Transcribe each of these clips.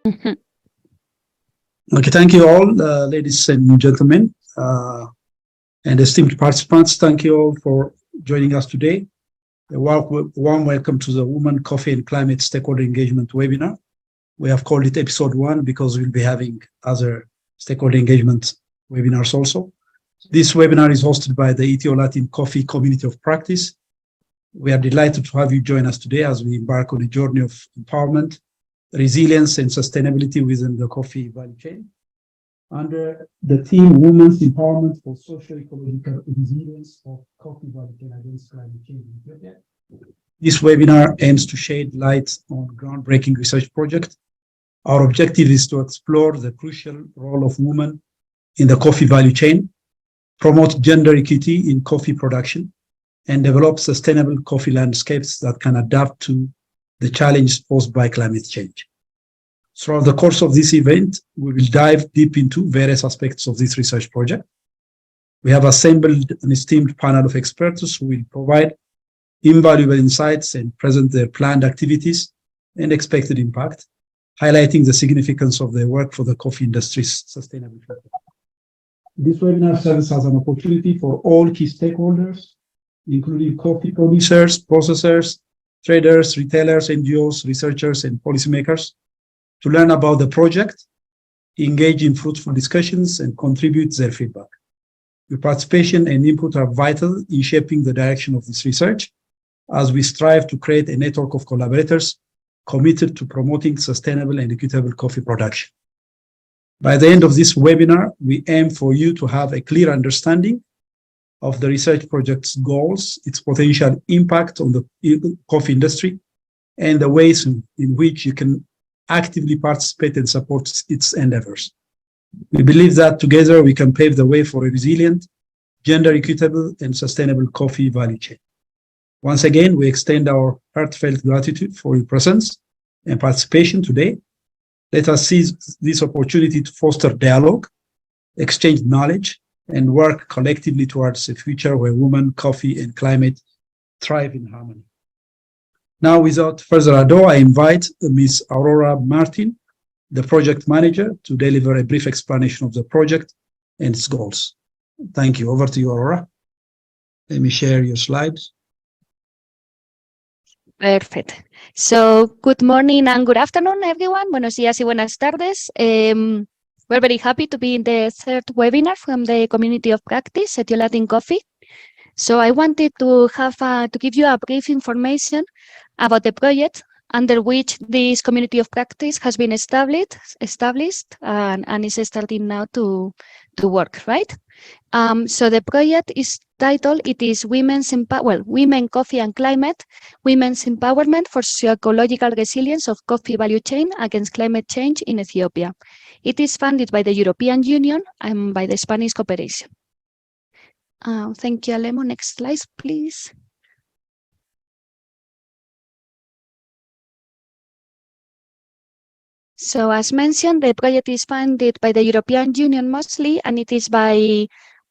Mhm. Okay, thank you all, ladies and gentlemen, and esteemed participants. Thank you all for joining us today. A warm welcome to the Women, Coffee and Climate Stakeholder Engagement webinar. We have called it episode 1 because we'll be having other stakeholder engagement webinars also. This webinar is hosted by the EthioLatinCoffee Community of Practice. We are delighted to have you join us today as we embark on a journey of empowerment, resilience, and sustainability within the coffee value chain. Under the theme Women's Empowerment for Socio-Ecological Resilience of Coffee Value Chain Against Climate Change in Ethiopia. This webinar aims to shed light on groundbreaking research project. Our objective is to explore the crucial role of women in the coffee value chain, promote gender equity in coffee production, and develop sustainable coffee landscapes that can adapt to the challenges posed by climate change. Throughout the course of this event, we will dive deep into various aspects of this research project. We have assembled an esteemed panel of experts who will provide invaluable insights and present their planned activities and expected impact, highlighting the significance of their work for the coffee industry's sustainable future. This webinar serves as an opportunity for all key stakeholders, including coffee producers, processors, traders, retailers, NGOs, researchers, and policymakers, to learn about the project, engage in fruitful discussions, and contribute their feedback. Your participation and input are vital in shaping the direction of this research as we strive to create a network of collaborators committed to promoting sustainable and equitable coffee production. By the end of this webinar, we aim for you to have a clear understanding of the research project's goals, its potential impact on the coffee industry, and the ways in which you can actively participate and support its endeavors. We believe that together we can pave the way for a resilient, gender equitable, and sustainable coffee value chain. Once again, we extend our heartfelt gratitude for your presence and participation today. Let us seize this opportunity to foster dialogue, exchange knowledge, and work collectively towards a future where women, coffee, and climate thrive in harmony. Now, without further ado, I invite Ms. Aurora Martin, the project manager, to deliver a brief explanation of the project and its goals. Thank you. Over to you, Aurora. Let me share your slides. Perfect. So, good morning and good afternoon, everyone. Buenos días y buenas tardes. We're very happy to be in the third webinar from the community of practice, EthioLatinCoffee. So I wanted to give you a brief information about the project under which this community of practice has been established and is starting now to work, right? So the project is titled, it is Women, Coffee and Climate, Women's Empowerment for Socio-Ecological Resilience of Coffee Value Chain Against Climate Change in Ethiopia. It is funded by the European Union and by the Spanish Cooperation. Thank you, Alemo. Next slide, please. So as mentioned, the project is funded by the European Union mostly, and it is by,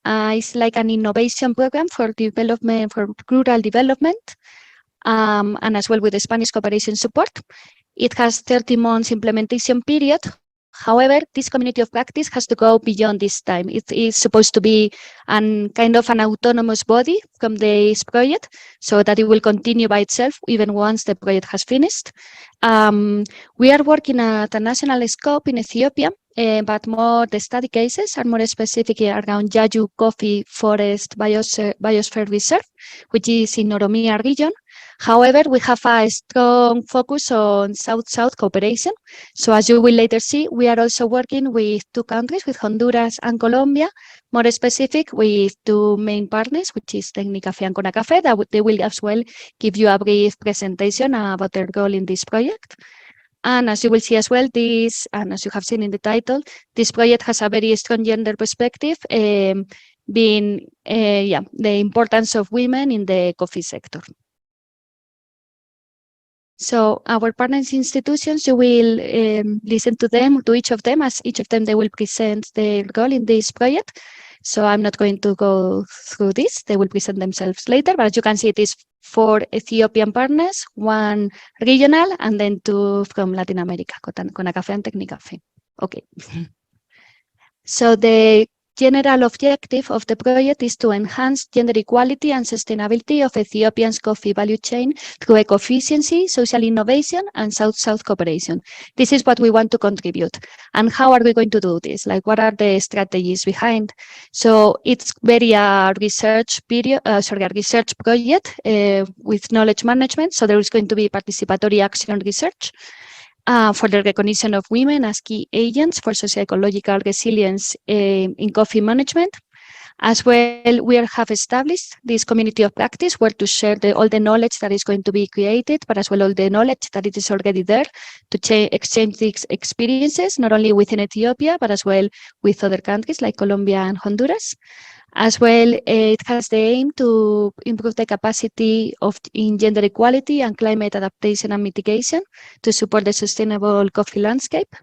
it's like an innovation program for development, for rural development, and as well with the Spanish cooperation support. It has 30 months implementation period. However, this community of practice has to go beyond this time. It is supposed to be kind of an autonomous body from this project, so that it will continue by itself even once the project has finished. We are working at a national scope in Ethiopia, but more the study cases are more specific around Yaju Coffee Forest Biosphere Reserve, which is in Oromia region. However, we have a strong focus on South-South cooperation. So as you will later see, we are also working with two countries, with Honduras and Colombia, more specific with two main partners, which is Tecnicafe and Conacafe, that they will as well give you a brief presentation about their role in this project. And as you will see as well, and as you have seen in the title, this project has a very strong gender perspective, being the importance of women in the coffee sector. So our partners institutions, you will listen to each of them, as each of them, they will present their role in this project. So I'm not going to go through this. They will present themselves later, but as you can see, it is 4 Ethiopian partners, 1 regional, and then 2 from Latin America, Conacafe and Tecnicafe. Okay. So the general objective of the project is to enhance gender equality and sustainability of Ethiopia's coffee value chain through eco-efficiency, social innovation, and South-South cooperation. This is what we want to contribute. And how are we going to do this? Like, what are the strategies behind? So it's very a research project with knowledge management. So there is going to be participatory action research. For the recognition of women as key agents for socio-ecological resilience in coffee management. As well, we have established this community of practice where to share all the knowledge that is going to be created, but as well all the knowledge that it is already there to exchange these experiences, not only within Ethiopia, but as well with other countries like Colombia and Honduras. As well, it has the aim to improve the capacity in gender equality and climate adaptation and mitigation to support the sustainable coffee landscape.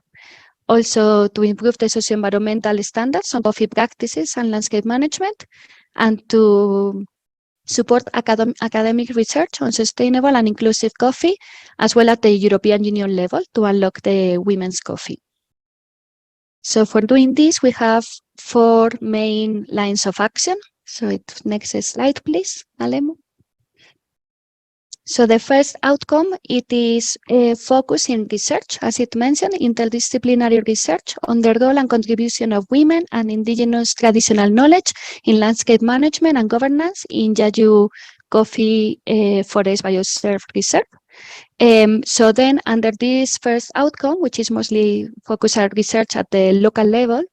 Also, to improve the socio-environmental standards on coffee practices and landscape management, and to support academic research on sustainable and inclusive coffee, as well at the European Union level to unlock the women's coffee. So for doing this, we have 4 main lines of action. So next slide, please, Alemo. So the first outcome, it is focus in research, as it mentioned, interdisciplinary research on the role and contribution of women and indigenous traditional knowledge in landscape management and governance in Yaju Coffee Forest Biosphere Reserve. So then under this first outcome, which is mostly focused on research at the local level,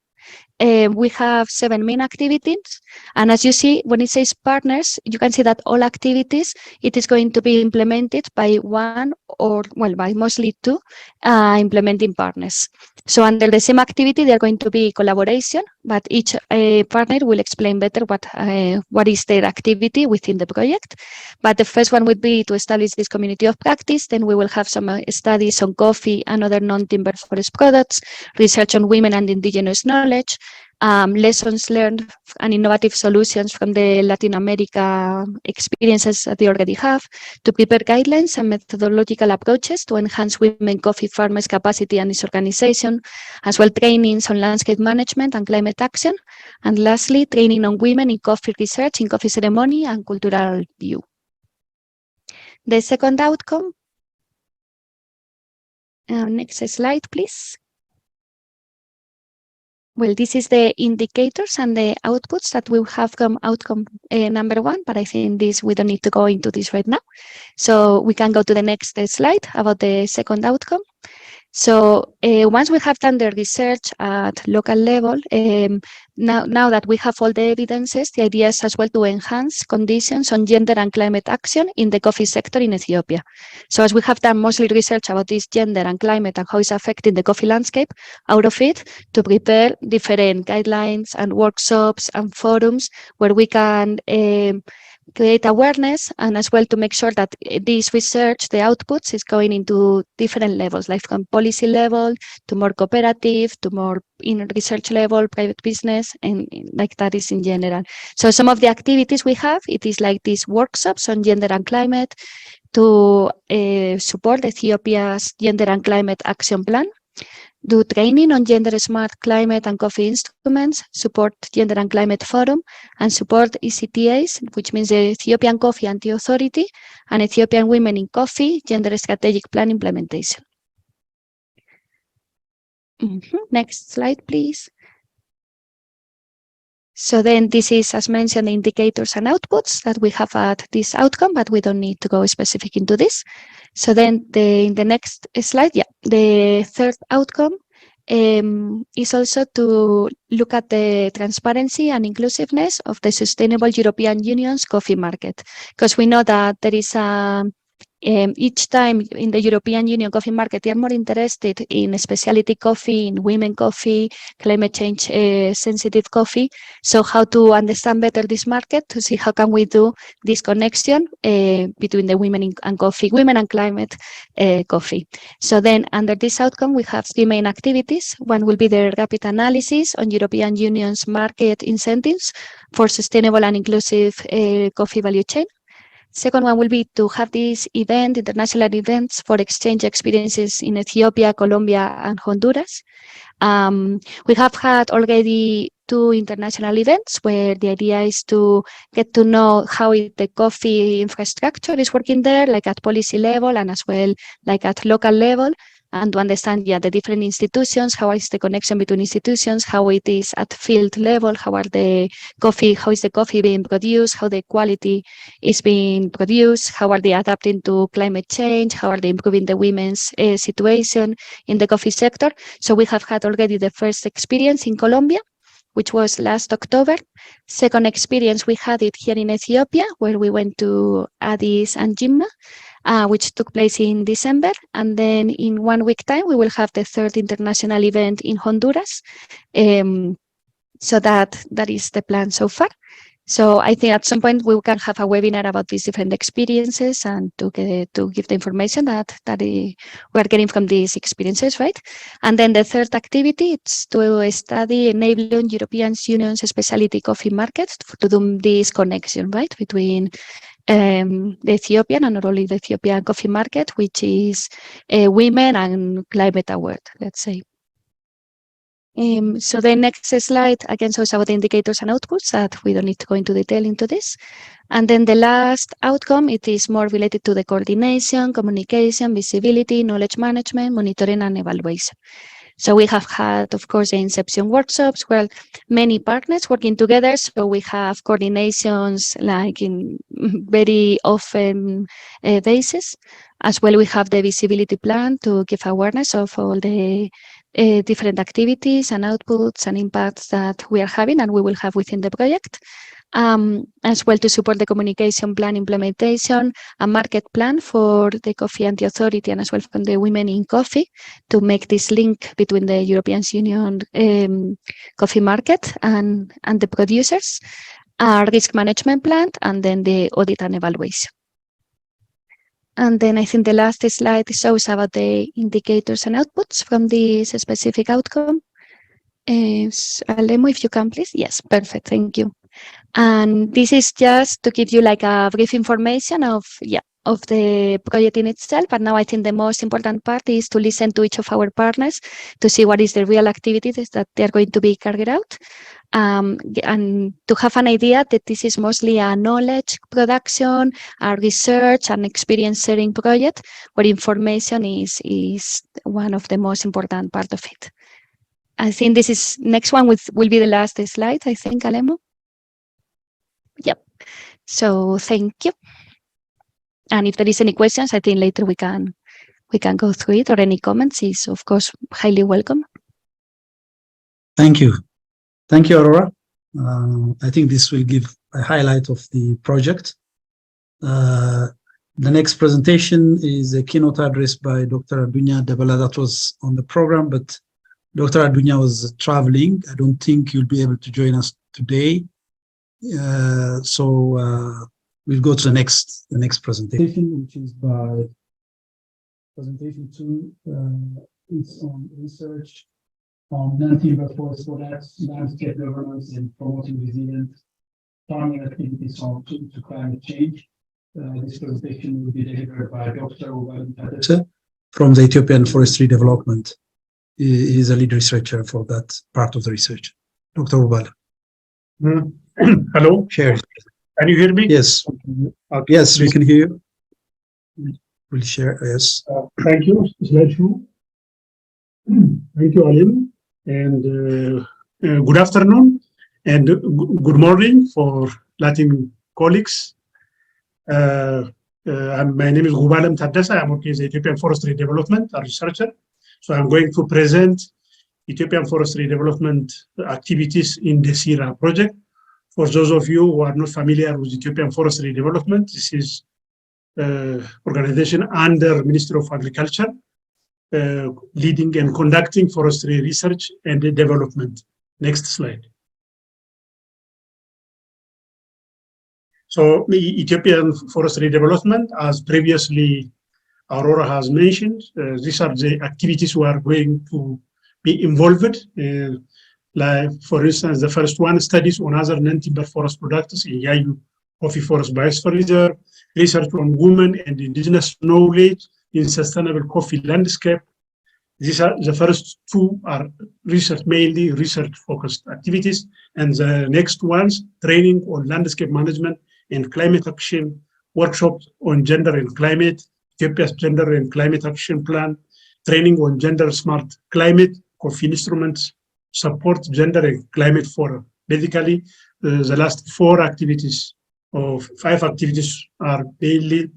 we have 7 main activities. And as you see, when it says partners, you can see that all activities, it is going to be implemented by 1 or, well, by mostly 2 implementing partners. So under the same activity, there are going to be collaboration, but each partner will explain better what is their activity within the project. But the first one would be to establish this community of practice. Then we will have some studies on coffee and other non-timber forest products, research on women and indigenous knowledge, lessons learned and innovative solutions from the Latin America experiences that they already have, to prepare guidelines and methodological approaches to enhance women coffee farmers' capacity and its organization, as well trainings on landscape management and climate action, and lastly, training on women in coffee research, in coffee ceremony and cultural view. The second outcome, next slide, please. Well, this is the indicators and the outputs that we have from outcome number 1, but I think we don't need to go into this right now. So we can go to the next slide about the second outcome. So once we have done the research at local level, now that we have all the evidences, the idea is as well to enhance conditions on gender and climate action in the coffee sector in Ethiopia. So as we have done mostly research about this gender and climate and how it's affecting the coffee landscape, out of it, to prepare different guidelines and workshops and forums where we can create awareness, and as well to make sure that this research, the outputs, is going into different levels, like from policy level to more cooperative to more in research level, private business, and like that is in general. So some of the activities we have, it is like these workshops on gender and climate to support Ethiopia's gender and climate action plan, do training on gender smart climate and coffee instruments, support gender and climate forum, and support ECTAs, which means the Ethiopian Coffee Anti-Authority and Ethiopian Women in Coffee Gender Strategic Plan implementation. Next slide, please. So then this is, as mentioned, the indicators and outputs that we have at this outcome, but we don't need to go specific into this. So then in the next slide, the third outcome is also to look at the transparency and inclusiveness of the sustainable European Union's coffee market, because we know that there is a Each time in the European Union coffee market, they are more interested in specialty coffee, in women coffee, climate change sensitive coffee. So how to understand better this market, to see how can we do this connection between the women and coffee, women and climate coffee. So then under this outcome, we have three main activities. One will be the rapid analysis on European Union's market incentives for sustainable and inclusive coffee value chain. Second one will be to have this event, international events for exchange experiences in Ethiopia, Colombia, and Honduras. We have had already 2 international events where the idea is to get to know how the coffee infrastructure is working there, like at policy level and as well like at local level, and to understand the different institutions, how is the connection between institutions, how it is at field level, how is the coffee being produced, how the quality is being produced, how are they adapting to climate change, how are they improving the women's situation in the coffee sector. So we have had already the first experience in Colombia, which was last October. Second experience, we had it here in Ethiopia, where we went to Addis and Jimma, which took place in December. And then in 1 week time, we will have the third international event in Honduras. So that is the plan so far. So I think at some point we can have a webinar about these different experiences and to give the information that we are getting from these experiences, right? And then the third activity is to study enabling European Union's specialty coffee markets to do this connection, right, between the Ethiopian and not only the Ethiopian coffee market, which is women and climate aware, let's say. So the next slide again shows about the indicators and outputs that we don't need to go into detail into this. And then the last outcome, it is more related to the coordination, communication, visibility, knowledge management, monitoring and evaluation. So we have had, of course, the inception workshops where many partners working together. So we have coordinations like in very often basis. As well, we have the visibility plan to give awareness of all the different activities and outputs and impacts that we are having and we will have within the project. As well to support the communication plan implementation, a market plan for the Coffee Anti-Authority and as well from the Women in Coffee to make this link between the European Union coffee market and the producers, a risk management plan, and then the audit and evaluation. And then I think the last slide shows about the indicators and outputs from this specific outcome. Alemo, if you can, please. Yes, perfect. Thank you. And this is just to give you like a brief information of the project in itself. But now I think the most important part is to listen to each of our partners to see what is the real activities that they are going to be carried out. And to have an idea that this is mostly a knowledge production, a research and experience sharing project where information is one of the most important part of it. I think this is next one will be the last slide, I think, Alemo. Yep. So thank you. And if there is any questions, I think later we can go through it, or any comments is of course highly welcome. Thank you. Thank you, Aurora. I think this will give a highlight of the project. The next presentation is a keynote address by Dr. Adunya Debala that was on the program, but Dr. Adunya was traveling. I don't think you'll be able to join us today. So we'll go to the next presentation, which is by presentation 2. It's on research on non-timber forest products, landscape governance, and promoting resilient farming activities to climate change. This presentation will be delivered by Dr. from the Ethiopian Forestry Development. He is a lead researcher for that part of the research. Dr. Ubala. Hello. Share. Can you hear me? Yes. Okay. Yes, we can hear you. We'll share. Yes. Thank you. Slideshow. Thank you, Alim. And good afternoon and good morning for Latin colleagues. My name is Gubalem Tadessa. I'm working as Ethiopian Forestry Development, a researcher. So I'm going to present Ethiopian Forestry Development activities in the SIRA project. For those of you who are not familiar with Ethiopian Forestry Development, this is organization under Ministry of Agriculture, leading and conducting forestry research and development. Next slide. So the Ethiopian forestry development, as previously Aurora has mentioned, these are the activities we are going to be involved. Like, for instance, the first one, studies on other non-timber forest products in Yayu Coffee Forest Biosphere Reserve, research on women and indigenous knowledge in sustainable coffee landscape. These are the first two are research, mainly research-focused activities, and the next ones, training on landscape management and climate action, workshops on gender and climate, Ethiopia's gender and climate action plan, training on gender smart climate, coffee instruments, support gender and climate forum. Basically, the last 4 activities of 5 activities are mainly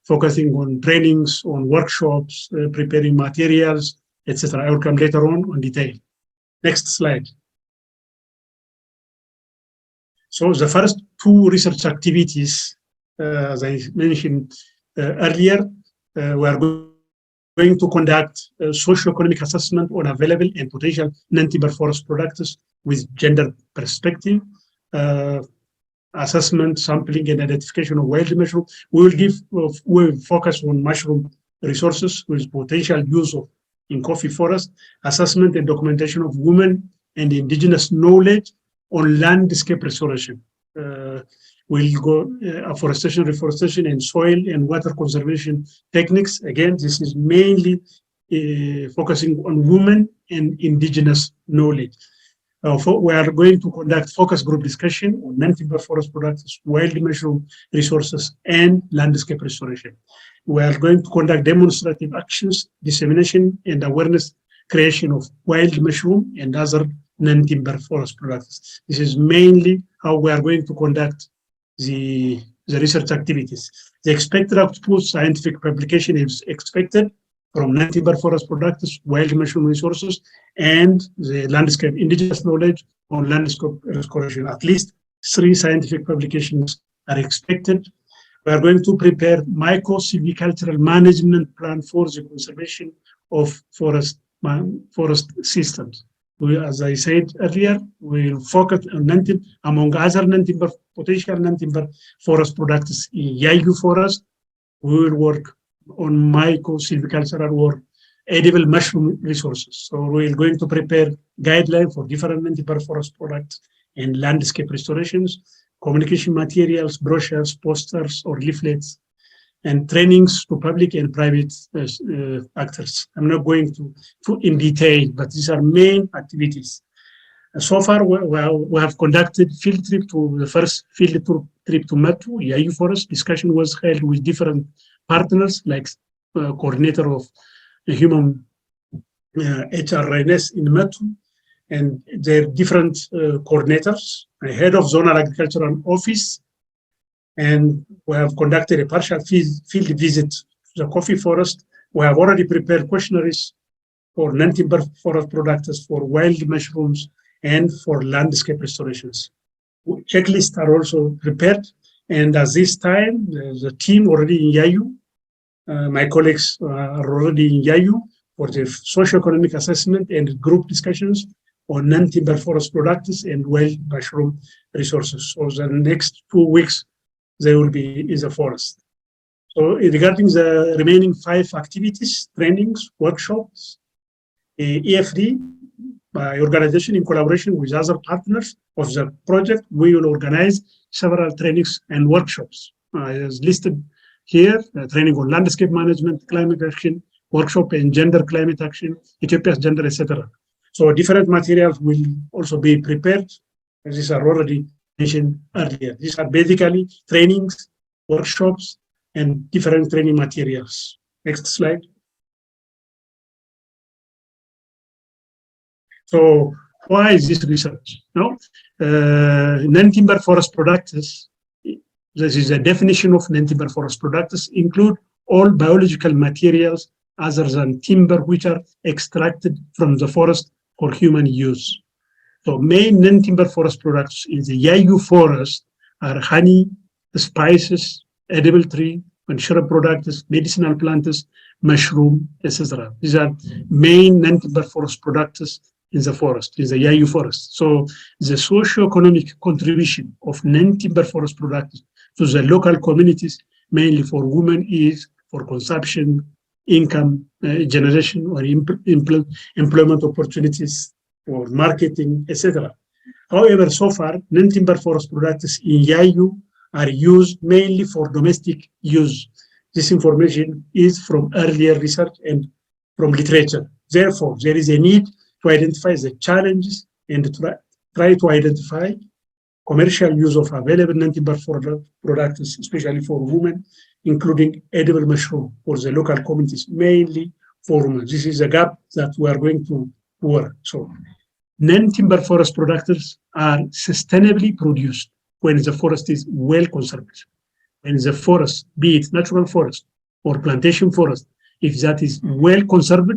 focusing on trainings, on workshops, preparing materials, etc. I will come later on detail. Next slide. So the first 2 research activities, as I mentioned earlier, we are going to conduct a socio-economic assessment on available and potential non-timber forest products with gender perspective, assessment, sampling, and identification of wild mushroom. We will focus on mushroom resources with potential use of in coffee forest, assessment and documentation of women and indigenous knowledge on landscape restoration. We'll go afforestation, reforestation, and soil and water conservation techniques. Again, this is mainly focusing on women and indigenous knowledge. We are going to conduct focus group discussion on non-timber forest products, wild mushroom resources, and landscape restoration. We are going to conduct demonstrative actions, dissemination, and awareness creation of wild mushroom and other non-timber forest products. This is mainly how we are going to conduct the research activities. The expected output scientific publication is expected from non-timber forest products, wild mushroom resources, and the landscape indigenous knowledge on landscape restoration. At least 3 scientific publications are expected. We are going to prepare micro-silvicultural management plan for the conservation of forest systems. As I said earlier, we will focus on among other potential non-timber forest products in Yayu forest. We will work on micro-silvicultural or edible mushroom resources. So we are going to prepare guidelines for different non-timber forest products and landscape restorations, communication materials, brochures, posters, or leaflets, and trainings to public and private actors. I'm not going to in detail, but these are main activities. So far, we have conducted field trip to the first field trip to Metu, Yayu Forest. Discussion was held with different partners, like coordinator of the human HRNS in Metu, and their different coordinators, head of zonal agricultural office, and we have conducted a partial field visit to the coffee forest. We have already prepared questionnaires for non-timber forest products, for wild mushrooms, and for landscape restorations. Checklists are also prepared, and at this time, the team already in Yayu, my colleagues are already in Yayu for the socio-economic assessment and group discussions on non-timber forest products and wild mushroom resources. So the next 2 weeks, they will be in the forest. So regarding the remaining 5 activities, trainings, workshops, EFD, by organization in collaboration with other partners of the project, we will organize several trainings and workshops. As listed here, training on landscape management, climate action, workshop in gender climate action, Ethiopia's gender, etc. So different materials will also be prepared, as these are already mentioned earlier. These are basically trainings, workshops, and different training materials. Next slide. So why is this research? No, non-timber forest products, this is a definition of non-timber forest products, include all biological materials other than timber which are extracted from the forest for human use. So main non-timber forest products in the Yayu forest are honey, spices, edible tree, and shrub products, medicinal plants, mushroom, etc. These are main non-timber forest products in the forest, in the Yayu forest. So the socio-economic contribution of non-timber forest products to the local communities, mainly for women, is for consumption, income generation, or employment opportunities, or marketing, etc. However, so far, non-timber forest products in Yayu are used mainly for domestic use. This information is from earlier research and from literature. Therefore, there is a need to identify the challenges and try to identify commercial use of available non-timber products, especially for women, including edible mushroom for the local communities, mainly for women. This is a gap that we are going to work. So non-timber forest products are sustainably produced when the forest is well conserved. When the forest, be it natural forest or plantation forest, if that is well conserved,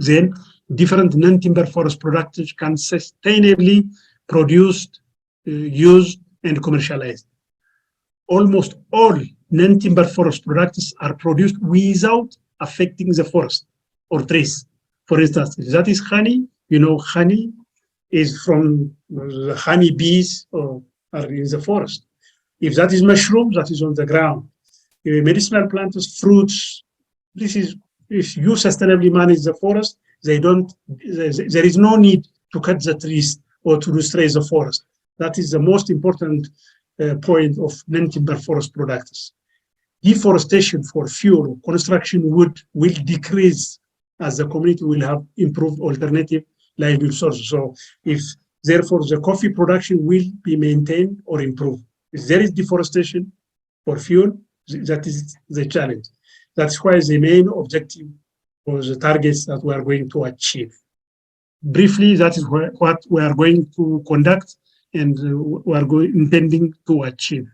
then different non-timber forest products can sustainably produced, used, and commercialized. Almost all non-timber forest products are produced without affecting the forest or trees. For instance, if that is honey, honey is from the honey bees or are in the forest. If that is mushroom, that is on the ground. If medicinal plants, fruits, this is, if you sustainably manage the forest, there is no need to cut the trees or to destroy the forest. That is the most important point of non-timber forest products. Deforestation for fuel, construction wood will decrease as the community will have improved alternative livelihood sources. So if therefore the coffee production will be maintained or improved. If there is deforestation for fuel, that is the challenge. That's why the main objective or the targets that we are going to achieve. Briefly, that is what we are going to conduct and we are intending to achieve.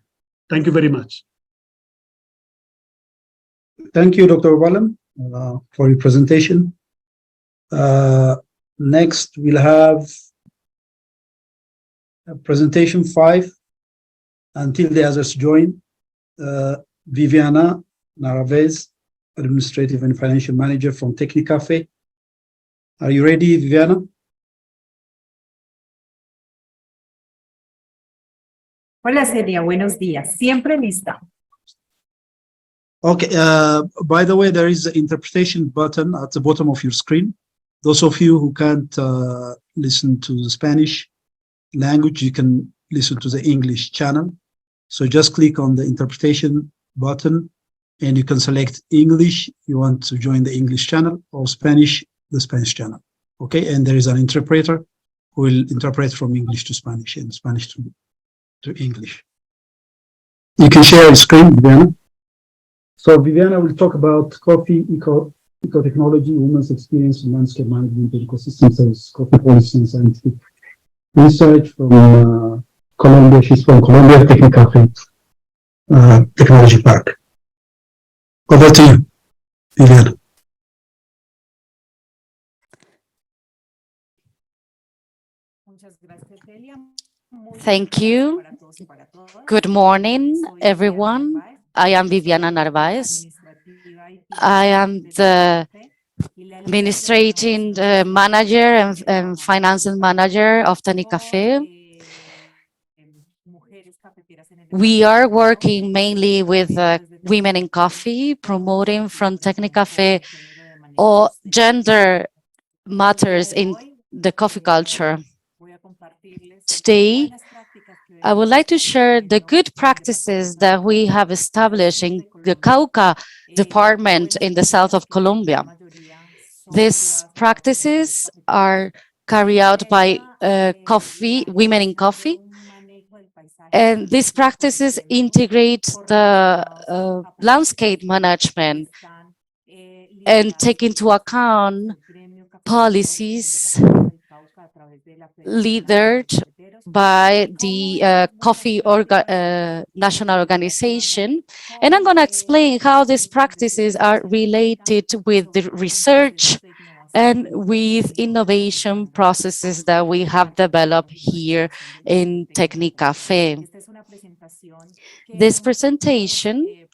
Thank you very much. Thank you, Dr. Walam, for your presentation. Next, we'll have presentation 5 until the others join. Viviana Narvaez, Administrative and Financial Manager from EthioLatinCoffee. Are you ready, Viviana? Hola, Celia. Buenos días. Siempre lista. Okay. By the way, there is an interpretation button at the bottom of your screen. Those of you who can't listen to the Spanish language, you can listen to the English channel. So just click on the interpretation button and you can select English. You want to join the English channel, or Spanish, the Spanish channel. Okay. And there is an interpreter who will interpret from English to Spanish and Spanish to English. You can share your screen, Viviana. So Viviana will talk about coffee, ecotechnology, women's experience in landscape management, ecosystem service, coffee policy and scientific research from Colombia. She's from Colombia EthioLatinCoffee Technology Park. Over to you, Viviana. Thank you. Good morning, everyone. I am Viviana Narvaez. I am the administrating manager and financing manager of EthioLatinCoffee. We are working mainly with women in coffee, promoting from EthioLatinCoffee or gender matters in the coffee culture. Today, I would like to share the good practices that we have established in the Cauca department in the south of Colombia. These practices are carried out by women in coffee, and these practices integrate the landscape management and take into account policies led by the Coffee National Organization. And I'm going to explain how these practices are related with the research and with innovation processes that we have developed here in EthioLatinCoffee. This presentation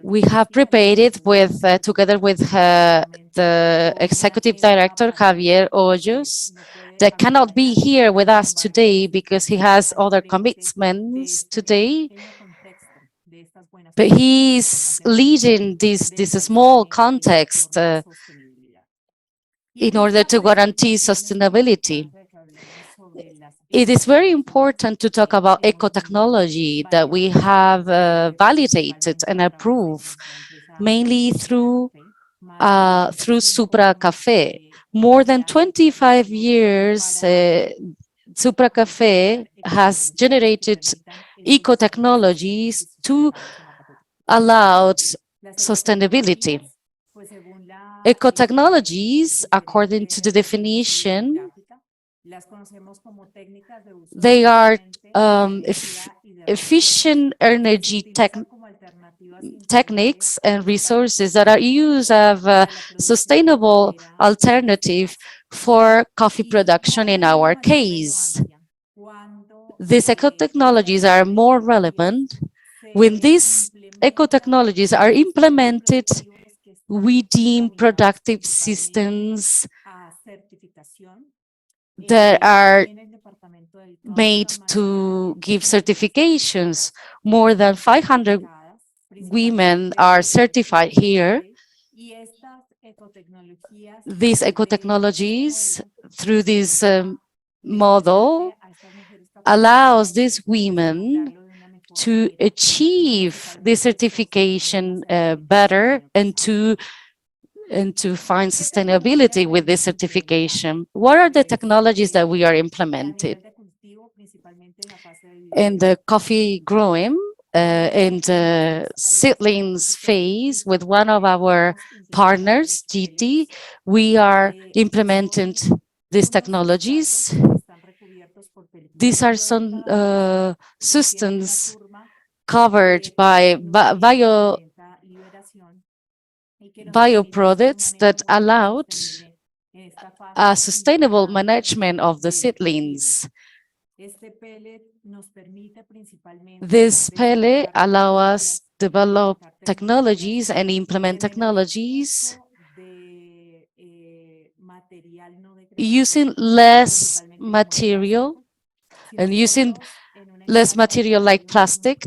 We have prepared it with, together with the executive director, Javier Hoyos, that cannot be here with us today because he has other commitments today. But he's leading this small context in order to guarantee sustainability. It is very important to talk about eco-technology that we have validated and approved, mainly through Supra Cafe. More than 25 years, Supra Cafe has generated eco-technologies to allow sustainability. Eco-technologies, according to the definition, they are efficient energy techniques and resources that are used as a sustainable alternative for coffee production in our case. These eco-technologies are more relevant when these eco-technologies are implemented within productive systems that are made to give certifications. More than 500 women are certified here. These eco-technologies, through this model, allows these women to achieve this certification better and to find sustainability with this certification. What are the technologies that we are implementing? In the coffee growing, in the seedlings phase with one of our partners, GT, we are implementing these technologies. These are some systems covered by bioproducts that allowed a sustainable management of the seedlings. This pellet allow us develop technologies and implement technologies using less material and using less material like plastic.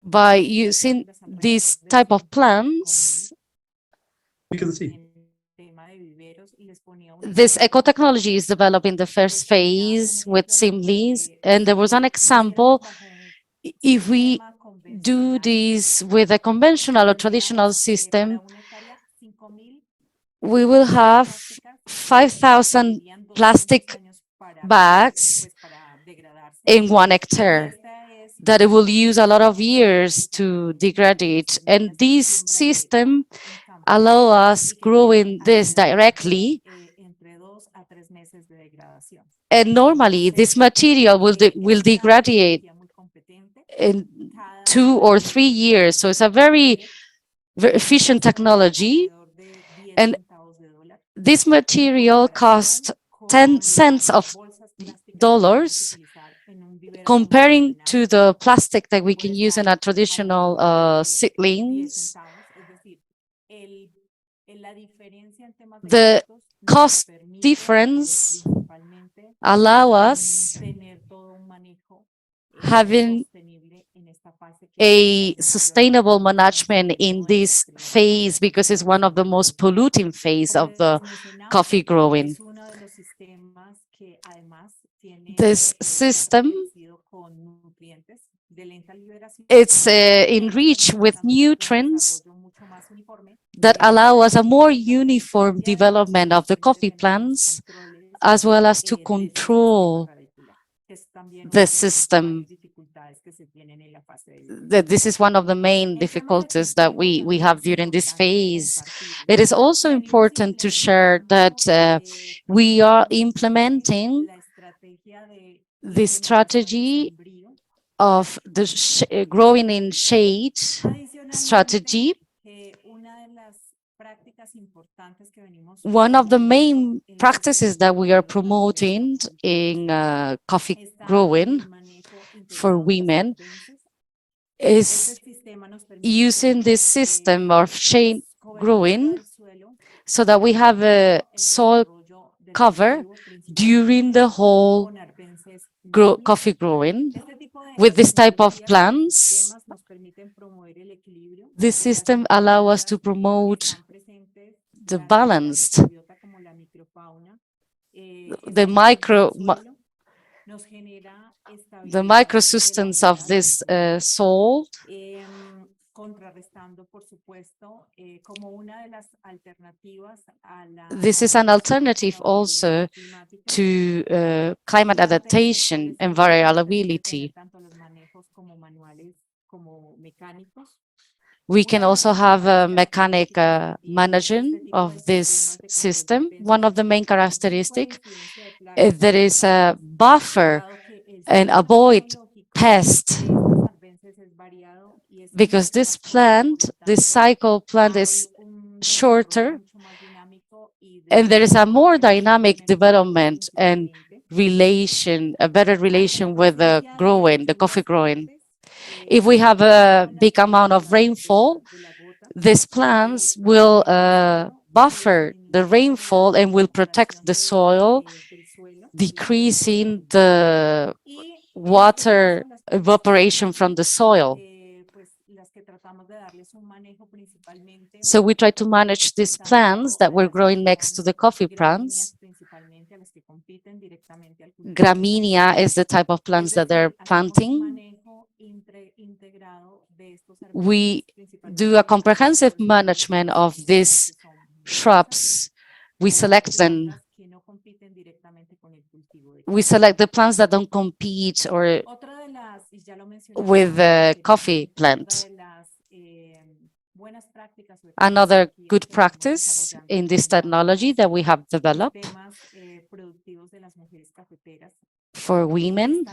By using this type of plants, We can see. this eco-technology is developed in the first phase with seedlings, and there was an example. If we do this with a conventional or traditional system, we will have 5,000 plastic bags in 1 hectare that it will use a lot of years to degrade. And this system allow us growing this directly. And normally this material will degrade in 2 or 3 years. So it's a very, very efficient technology. And this material costs 10 cents of dollars comparing to the plastic that we can use in our traditional seedlings. The cost difference allow us having a sustainable management in this phase because it's one of the most polluting phase of the coffee growing. This system, it's enriched with nutrients that allow us a more uniform development of the coffee plants, as well as to control the system. This is one of the main difficulties that we have during this phase. It is also important to share that we are implementing the strategy of the growing in shade strategy. One of the main practices that we are promoting in coffee growing for women is using this system of shade growing so that we have a soil cover during the whole coffee growing. With this type of plants, this system allows us to promote the balanced, the micro substance of this soil. This is an alternative also to climate adaptation and variability. We can also have a mechanic managing of this system. One of the main characteristics is there is a buffer and avoid pests, because this cycle plant is shorter, and there is a more dynamic development and a better relation with the coffee growing. If we have a big amount of rainfall, these plants will buffer the rainfall and will protect the soil, decreasing the water evaporation from the soil. So we try to manage these plants that we're growing next to the coffee plants. Gramínea is the type of plants that they're planting. We do a comprehensive management of these shrubs. We select them. We select the plants that don't compete or with the coffee plant. Another good practice in this technology that we have developed for women,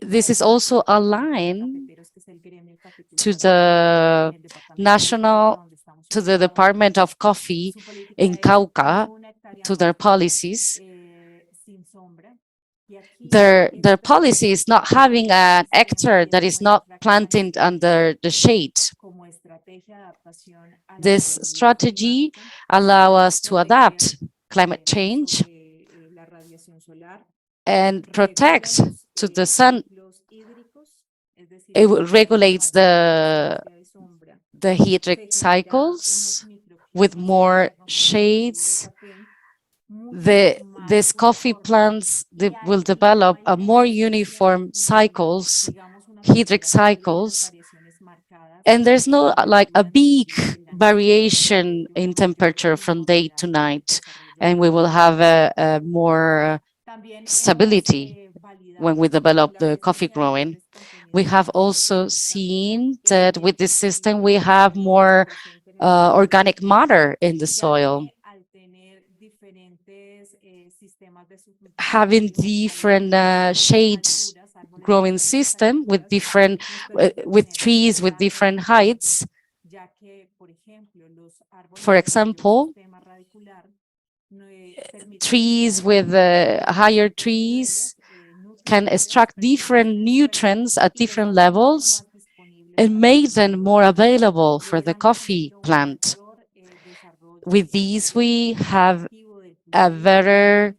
this is also aligned to the Department of Coffee in Cauca, to their policies. Their policy is not having an hectare that is not planted under the shade. This strategy allows us to adapt climate change and protect to the sun. It regulates the hydric cycles with more shades. These coffee plants will develop a more uniform hydric cycles, and there's no like a big variation in temperature from day to night, and we will have a more stability when we develop the coffee growing. We have also seen that with this system we have more organic matter in the soil. Having different shades growing system with different with trees with different heights. For example, trees with higher trees can extract different nutrients at different levels and make them more available for the coffee plant. With these, we have a better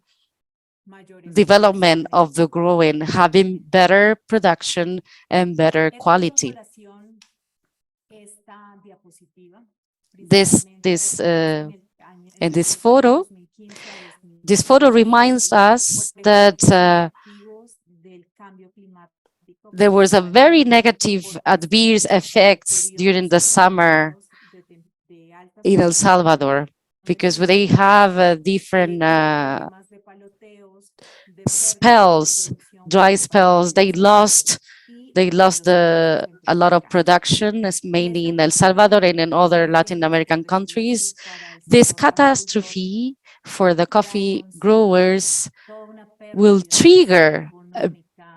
development of the growing, having better production and better quality. In this photo reminds us that there was a very negative adverse effects during the summer in El Salvador, because they have different spells, dry spells. They lost a lot of production, mainly in El Salvador and in other Latin American countries. This catastrophe for the coffee growers will trigger a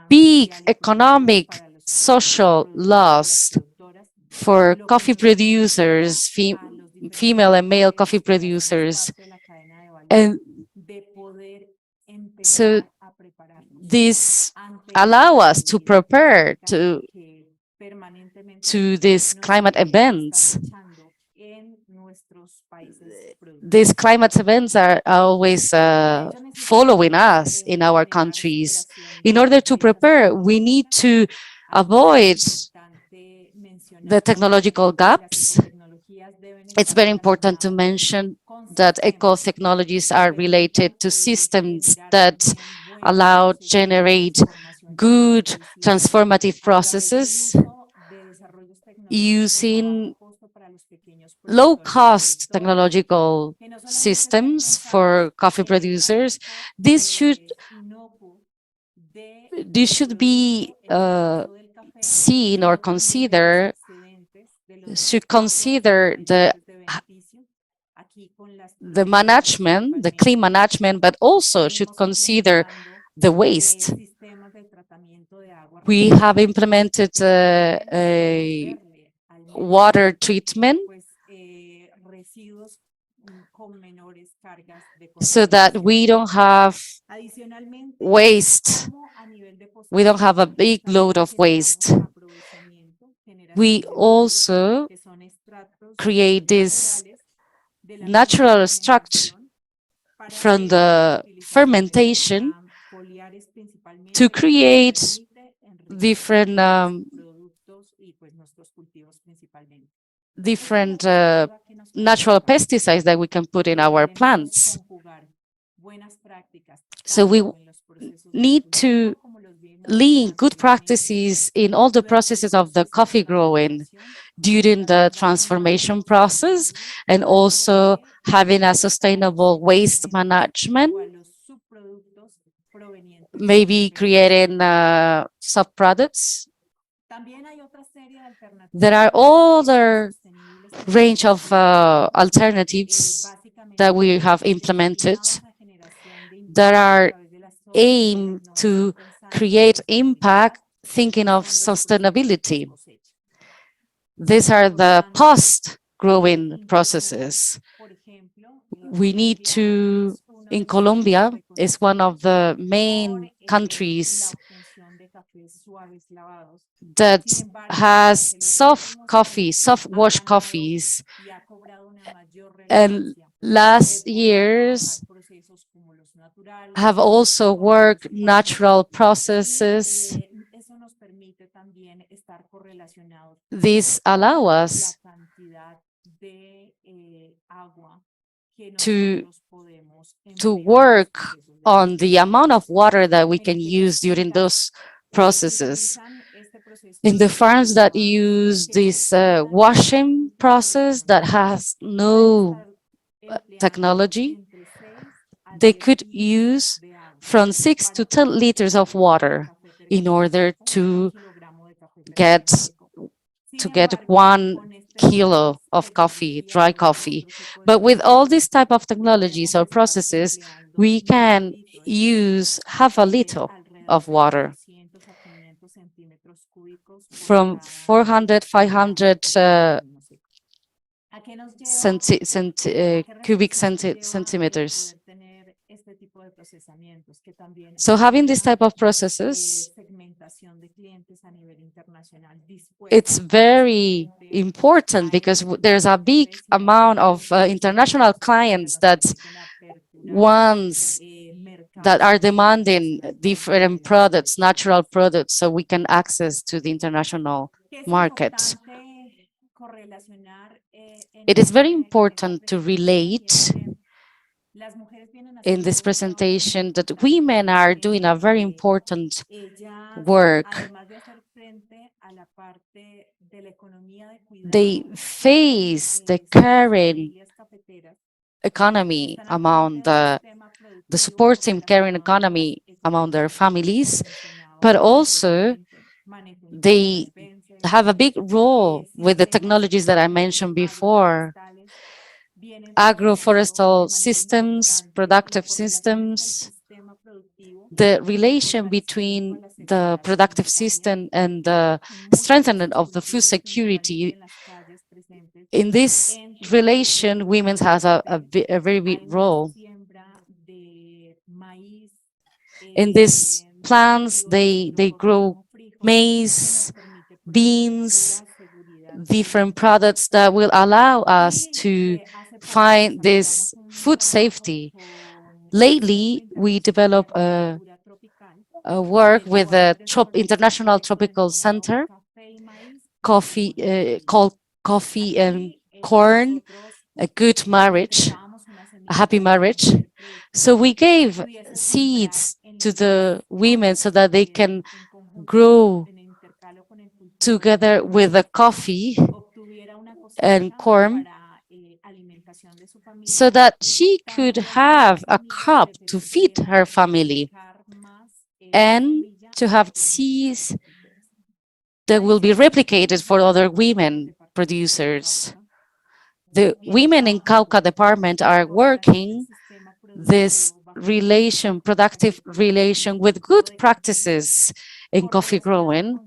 big economic, social loss for coffee producers, female and male coffee producers. And so this allow us to prepare to these climate events. These climate events are always following us in our countries. In order to prepare, we need to avoid the technological gaps. It's very important to mention that eco-technologies are related to systems that allow generate good transformative processes using low-cost technological systems for coffee producers. This should be seen or should consider the management, the clean management, but also should consider the waste. We have implemented a water treatment so that we don't have waste. We don't have a big load of waste. We also create this natural structure from the fermentation to create different natural pesticides that we can put in our plants. So we need to link good practices in all the processes of the coffee growing during the transformation process, and also having a sustainable waste management, maybe creating subproducts. There are other range of alternatives that we have implemented that are aimed to create impact, thinking of sustainability. These are the post-growing processes. We need to, in Colombia, is one of the main countries that has soft wash coffees. And last years have also worked natural processes. This allow us to work on the amount of water that we can use during those processes. In the farms that use this washing process that has no technology, they could use from 6 to 10 liters of water in order to get 1 kilo of coffee, dry coffee. But with all these type of technologies or processes, we can use half a liter of water, from 400, 500 cubic centimeters. So having this type of processes, it's very important because there's a big amount of international clients that are demanding different products, natural products, so we can access to the international market. It is very important to relate in this presentation that women are doing a very important work. They face the current economy among the supporting caring economy among their families, but also they have a big role with the technologies that I mentioned before. Agroforestal systems, productive systems, the relation between the productive system and the strengthening of the food security. In this relation, women has a very big role. In these plants, they grow maize, beans, different products that will allow us to find this food safety. Lately, we developed a work with the International Tropical Center, called Coffee and Corn, a good marriage, a happy marriage. So we gave seeds to the women so that they can grow together with the coffee and corn, so that she could have a crop to feed her family and to have seeds that will be replicated for other women producers. The women in Cauca department are working this relation, productive relation with good practices in coffee growing,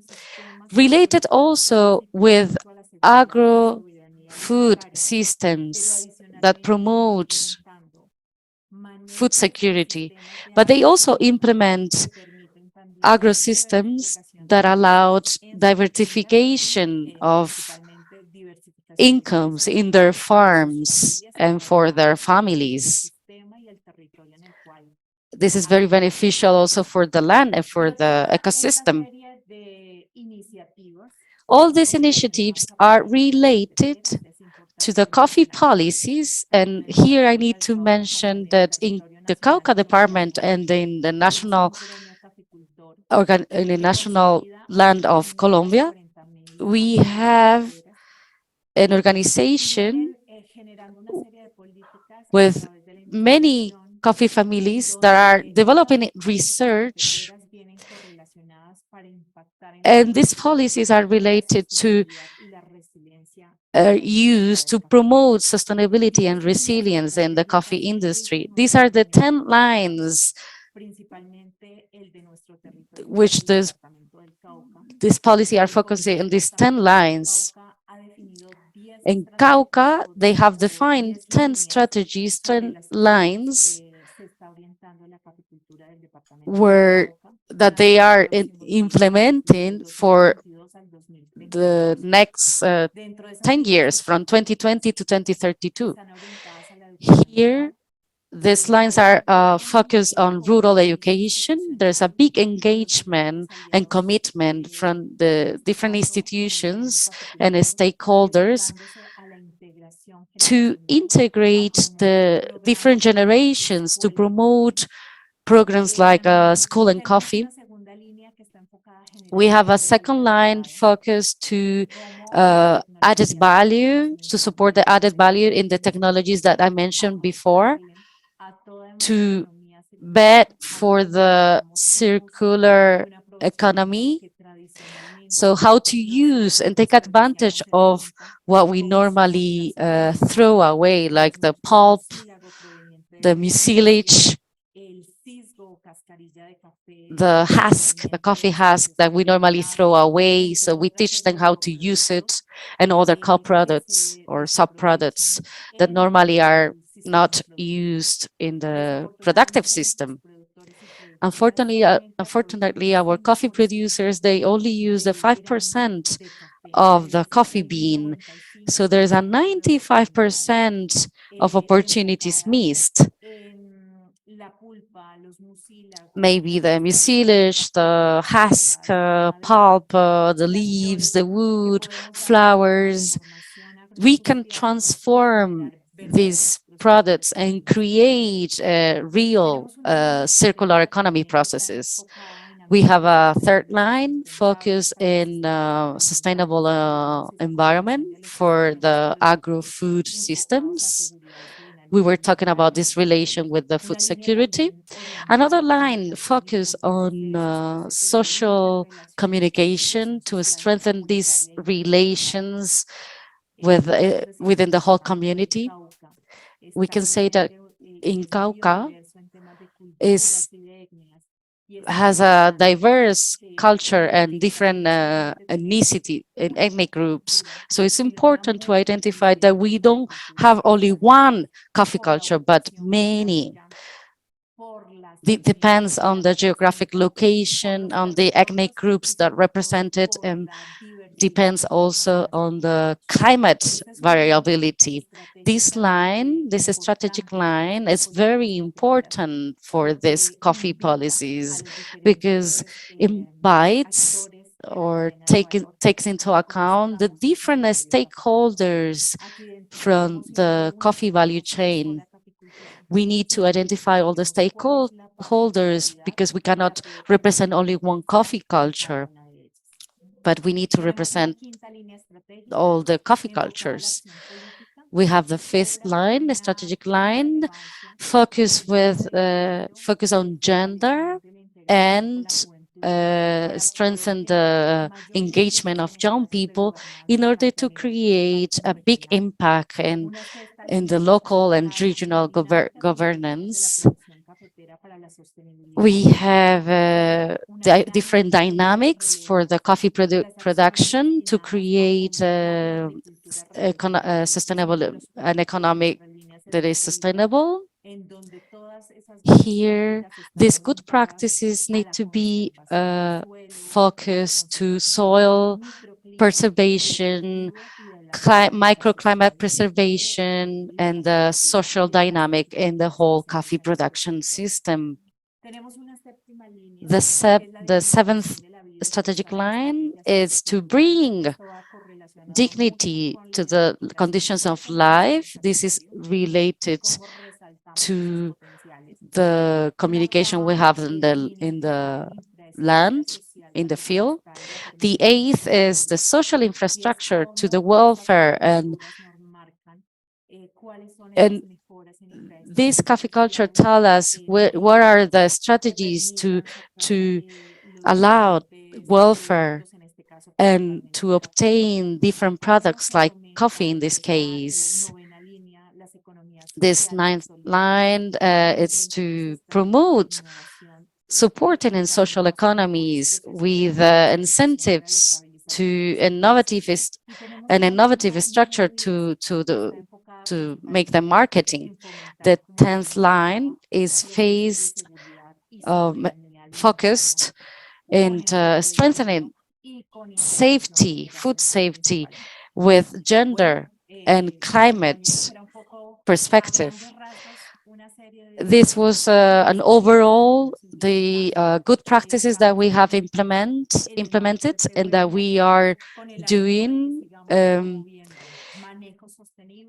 related also with agro food systems that promote food security, but they also implement agro systems that allowed diversification of incomes in their farms and for their families. This is very beneficial also for the land and for the ecosystem. All these initiatives are related to the coffee policies, and here I need to mention that in the Cauca department and in the national land of Colombia, we have an organization with many coffee families that are developing research, and these policies are related to used to promote sustainability and resilience in the coffee industry. These are the 10 lines which this policy are focusing on, these 10 lines. In Cauca, they have defined 10 strategies, 10 lines that they are implementing for the next 10 years, from 2020 to 2032. Here, these lines are focused on rural education. There's a big engagement and commitment from the different institutions and stakeholders to integrate the different generations to promote programs like School and Coffee. We have a second line focused to added value, to support the added value in the technologies that I mentioned before, to bet for the circular economy. So how to use and take advantage of what we normally throw away, like the pulp, the mucilage, the husk, the coffee husk that we normally throw away. So we teach them how to use it, and other co-products or sub-products that normally are not used in the productive system. Unfortunately, our coffee producers, they only use the 5% of the coffee bean. So there's a 95% of opportunities missed. Maybe the mucilage, the husk, pulp, the leaves, the wood, flowers. We can transform these products and create real circular economy processes. We have a third line focused in sustainable environment for the agro-food systems. We were talking about this relation with the food security. Another line focused on social communication to strengthen these relations within the whole community. We can say that in Cauca is has a diverse culture and different ethnicity and ethnic groups. So it's important to identify that we don't have only one coffee culture, but many. It depends on the geographic location, on the ethnic groups that represent it, and depends also on the climate variability. This line, this strategic line, is very important for these coffee policies because it invites or takes into account the different stakeholders from the coffee value chain. We need to identify all the stakeholders because we cannot represent only one coffee culture, but we need to represent all the coffee cultures. We have the fifth line, the strategic line, focus on gender and strengthen the engagement of young people in order to create a big impact in the local and regional governance. We have different dynamics for the coffee production to create an economic that is sustainable. Here, these good practices need to be focused to soil preservation, microclimate preservation, and the social dynamic in the whole coffee production system. The seventh strategic line is to bring dignity to the conditions of life. This is related to the communication we have in the land, in the field. The eighth is the social infrastructure to the welfare, and this coffee culture tell us what are the strategies to allow welfare and to obtain different products like coffee in this case. This ninth line is to promote supporting in social economies with incentives to an innovative structure to make the marketing. The 10th line is focused in strengthening safety, food safety with gender and climate perspective. This was an overall the good practices that we have implemented and that we are doing.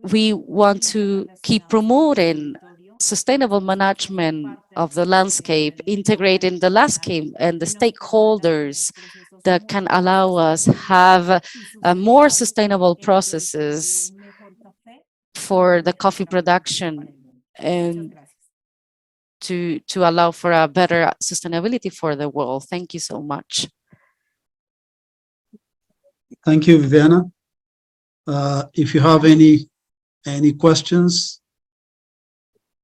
We want to keep promoting sustainable management of the landscape, integrating the landscape and the stakeholders that can allow us have more sustainable processes for the coffee production and to allow for a better sustainability for the world. Thank you so much. Thank you, Viviana. If you have any questions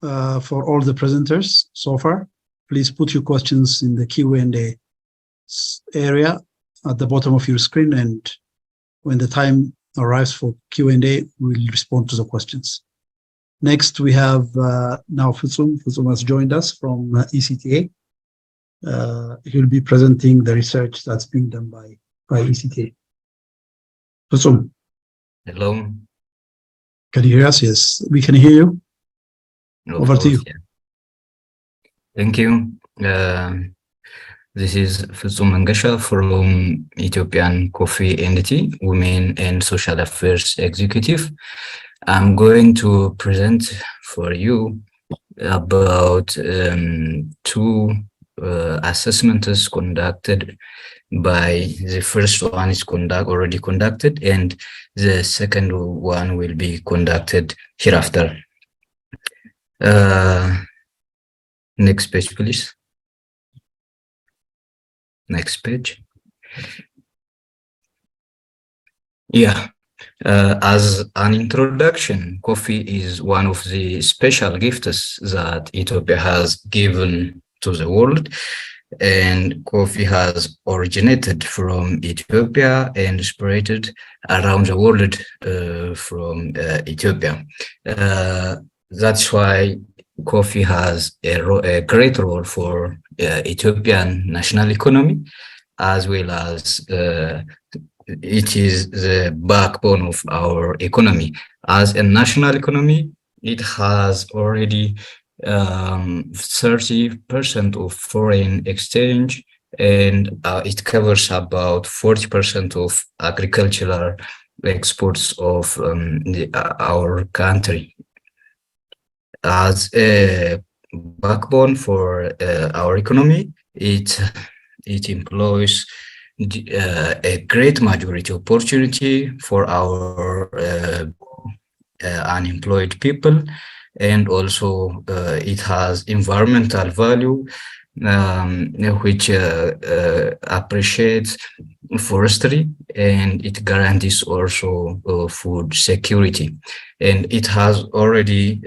for all the presenters so far, please put your questions in the Q&A area at the bottom of your screen, and when the time arrives for Q&A, we'll respond to the questions. Next, we have now Fusum. Fusum has joined us from ECTA. He'll be presenting the research that's being done by ECTA. Fusum. Hello. Can you hear us? Yes, we can hear you. Over to you. Yeah. Thank you. This is Fusum Mangasha from Ethiopian Coffee Entity, Women and Social Affairs Executive. I'm going to present for you about two assessments conducted by the first one is already conducted, and the second one will be conducted hereafter. Next page, please. Next page. Yeah. As an introduction, coffee is one of the special gifts that Ethiopia has given to the world. and coffee has originated from Ethiopia and spread around the world from Ethiopia. That's why coffee has a great role for Ethiopian national economy, as well as it is the backbone of our economy. As a national economy, it has already 30% of foreign exchange, and it covers about 40% of agricultural exports of our country. As a backbone for our economy, it employs a great majority opportunity for our unemployed people, and also it has environmental value, which appreciates forestry, and it guarantees also food security. And it has already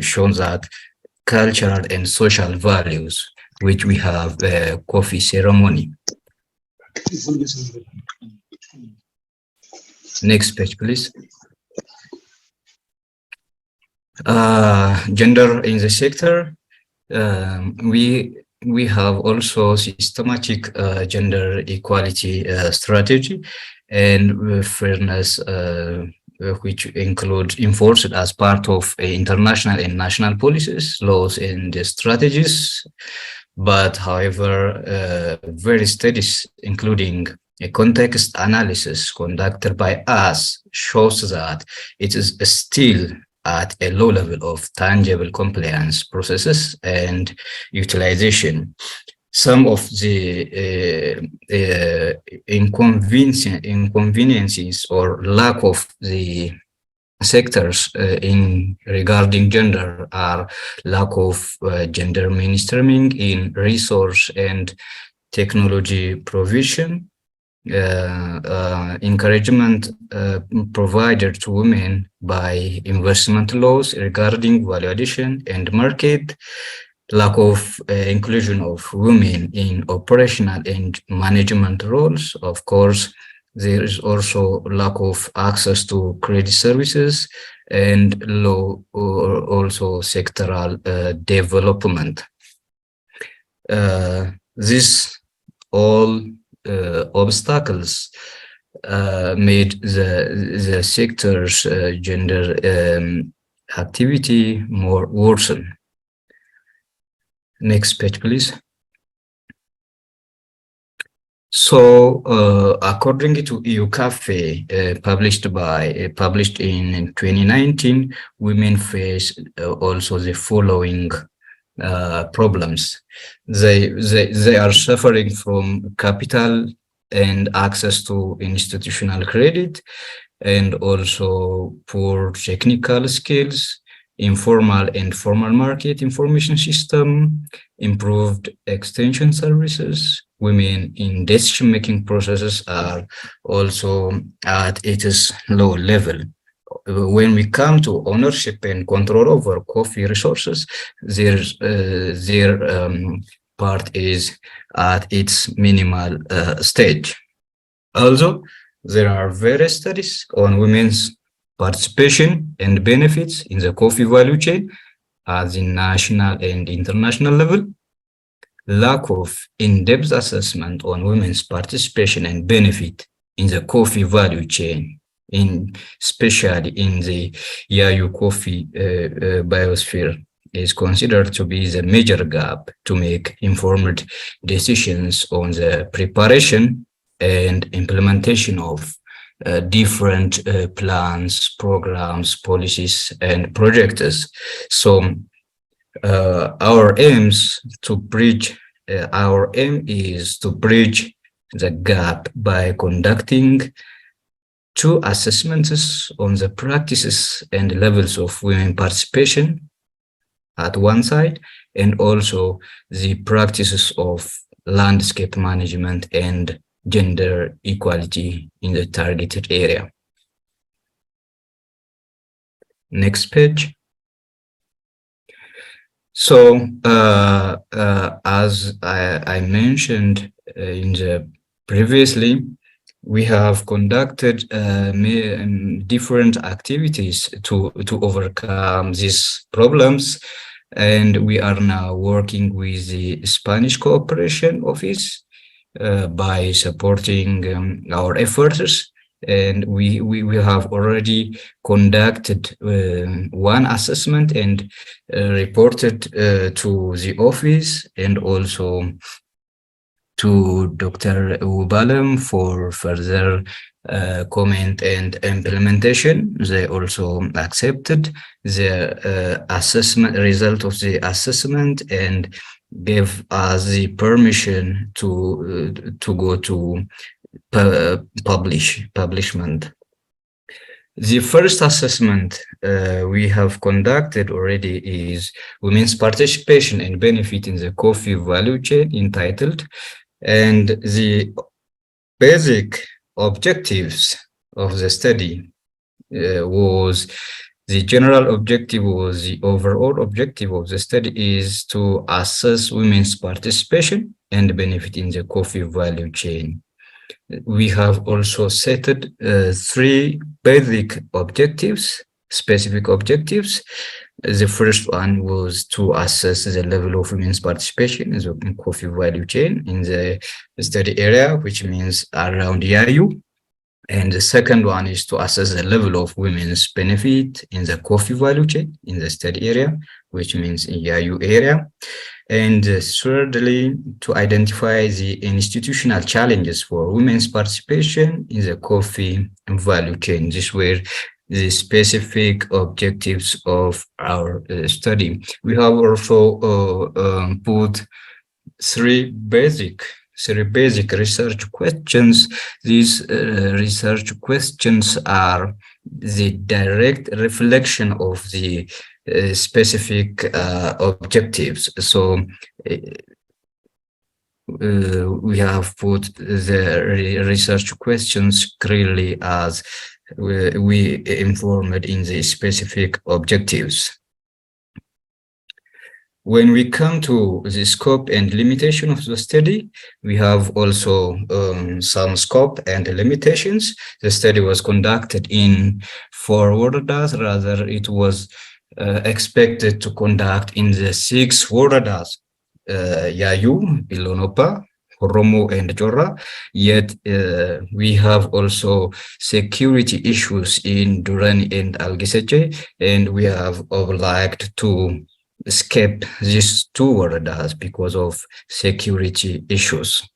shown that cultural and social values, which we have coffee ceremony. Next page, please. Gender in the sector. We have also systematic gender equality strategy and fairness, which include enforced as part of international and national policies, laws, and strategies. But however, various studies, including a context analysis conducted by us, shows that it is still at a low level of tangible compliance processes and utilization. Some of the inconveniences or lack of the sectors in regarding gender are lack of gender mainstreaming in resource and technology provision, encouragement provided to women by investment laws regarding value addition and market, lack of inclusion of women in operational and management roles. Of course, there is also lack of access to credit services and low or also sectoral development. This all obstacles made the sector's gender activity more worsen. Next page, please. So, according to EthioCoffee, published in 2019, women face also the following problems. They are suffering from capital and access to institutional credit, and also poor technical skills, informal and formal market information system, improved extension services. Women in decision-making processes are also at its low level. When we come to ownership and control over coffee resources, their part is at its minimal stage. Also, there are various studies on women's participation and benefits in the coffee value chain at the national and international level. Lack of in-depth assessment on women's participation and benefit in the coffee value chain, especially in the Yayu coffee biosphere, is considered to be the major gap to make informed decisions on the preparation and implementation of different plans, programs, policies, and projects. So our aim is to bridge the gap by conducting two assessments on the practices and levels of women participation at one side, and also the practices of landscape management and gender equality in the targeted area. Next page. So, as I mentioned in the previously, we have conducted different activities to overcome these problems, and we are now working with the Spanish Cooperation Office by supporting our efforts. And we have already conducted one assessment and reported to the office and also to Dr. Ubalem for further comment and implementation. They also accepted the assessment result of the assessment and gave us the permission to go to publishment. The first assessment we have conducted already is women's participation and benefit in the coffee value chain, entitled, and the basic objectives of the study was the general objective was the overall objective of the study is to assess women's participation and benefit in the coffee value chain. We have also set three basic objectives, specific objectives. The first one was to assess the level of women's participation in the coffee value chain in the study area, which means around Yayu. And the second one is to assess the level of women's benefit in the coffee value chain in the study area, which means in Yayu area. And thirdly, to identify the institutional challenges for women's participation in the coffee value chain. These were the specific objectives of our study. We have also put three basic research questions. These research questions are the direct reflection of the specific objectives. So we have put the research questions clearly as we informed in the specific objectives. When we come to the scope and limitation of the study, we have also some scope and limitations. The study was conducted in 4 woradas, rather it was expected to conduct in the 6 woradas, Yayu, Ilonopa, Oromo, and Jora. Yet we have also security issues in Durani and Algiseche, and we have obliged to escape these 2 woradas because of security issues.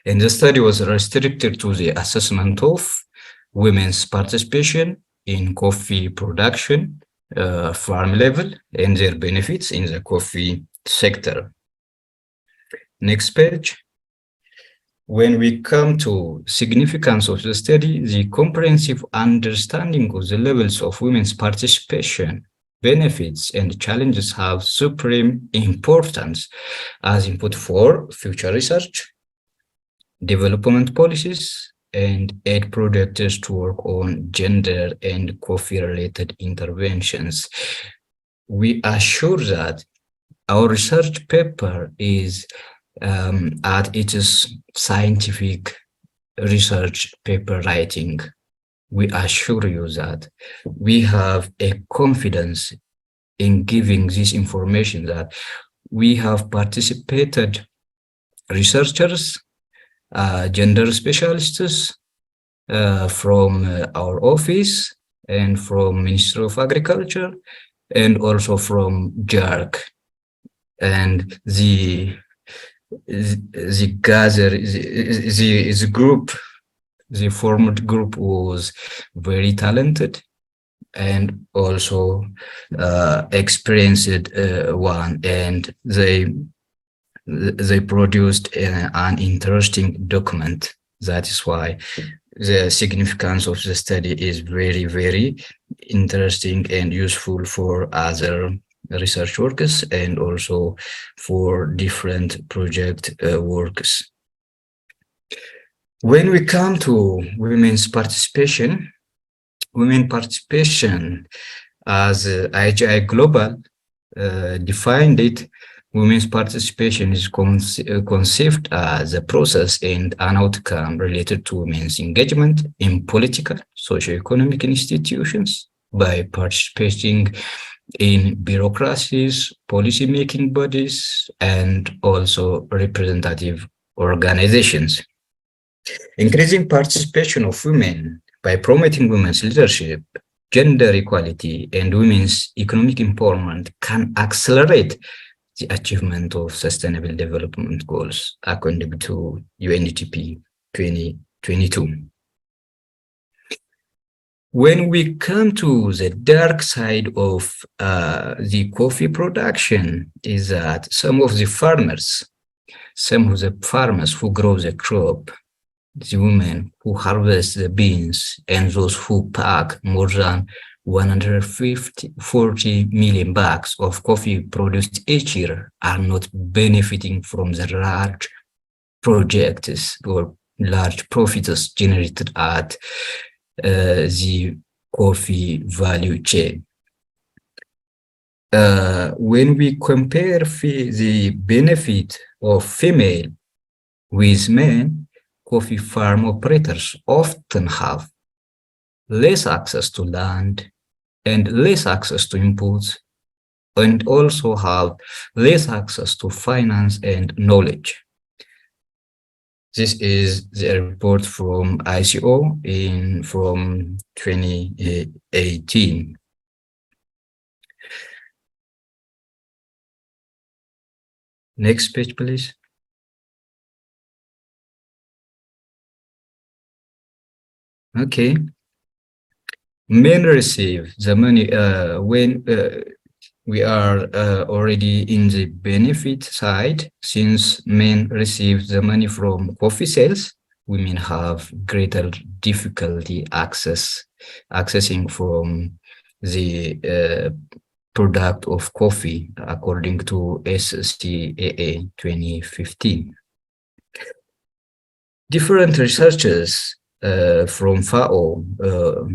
And the study was restricted to the assessment of women's participation in coffee production, farm level, and their benefits in the coffee sector. Next page. When we come to significance of the study, the comprehensive understanding of the levels of women's participation, benefits, and challenges have supreme importance as input for future research, development policies, and aid projects to work on gender and coffee-related interventions. We assure that our research paper is at its scientific research paper writing. We assure you that we have a confidence in giving this information, that we have participated researchers, gender specialists from our office and from Ministry of Agriculture and also from JARC. And the group, the formed group was very talented and also experienced one, and they produced an interesting document. That is why the significance of the study is very, very interesting and useful for other research workers and also for different project workers. When we come to women's participation, women participation as IGI Global defined it, women's participation is conceived as a process and an outcome related to women's engagement in political, socio-economic institutions by participating in bureaucracies, policy-making bodies, and also representative organizations. Increasing participation of women by promoting women's leadership, gender equality, and women's economic empowerment can accelerate the achievement of Sustainable Development Goals according to UNDP 2022. When we come to the dark side of the coffee production is that some of the farmers who grow the crop, the women who harvest the beans, and those who pack more than 140 million bags of coffee produced each year are not benefiting from the large projects or large profits generated at the coffee value chain. When we compare the benefit of female with men, coffee farm operators often have less access to land and less access to inputs, and also have less access to finance and knowledge. This is the report from ICO from 2018. Next page, please. Okay. Men receive the money when we are already in the benefit side. Since men receive the money from coffee sales, women have greater difficulty accessing from the product of coffee according to SCAA 2015. Different researchers from FAO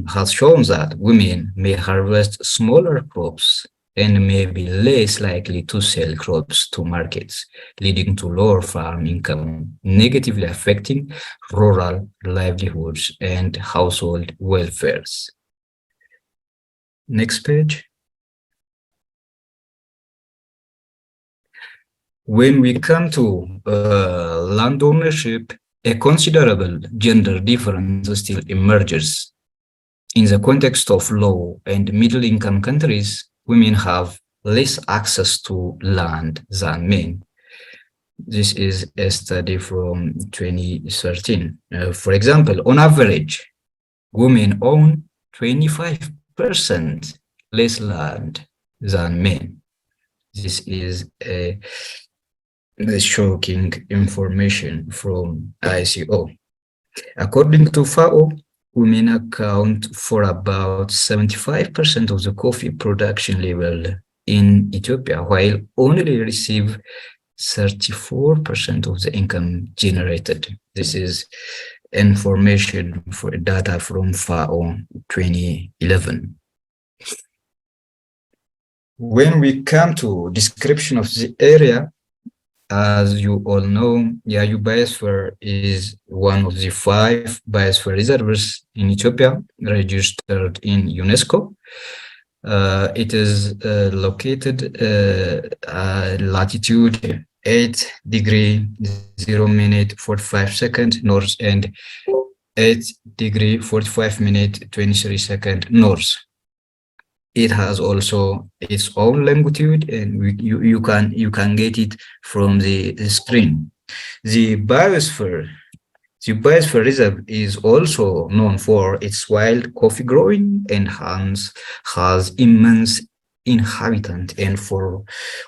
has shown that women may harvest smaller crops and may be less likely to sell crops to markets, leading to lower farm income, negatively affecting rural livelihoods and household welfares. Next page. When we come to land ownership, a considerable gender difference still emerges. In the context of low and middle-income countries, women have less access to land than men. This is a study from 2013. For example, on average, women own 25% less land than men. This is a shocking information from ICO. According to FAO, women account for about 75% of the coffee production level in Ethiopia, while only receive 34% of the income generated. This is information for data from FAO 2011. When we come to description of the area, as you all know, Yayu Biosphere is one of the 5 biosphere reserves in Ethiopia registered in UNESCO. It is located latitude 8°0'45" north and 8°45'23" north. It has also its own longitude, and you can get it from the screen. The biosphere reserve is also known for its wild coffee growing and hence has immense inhabitants and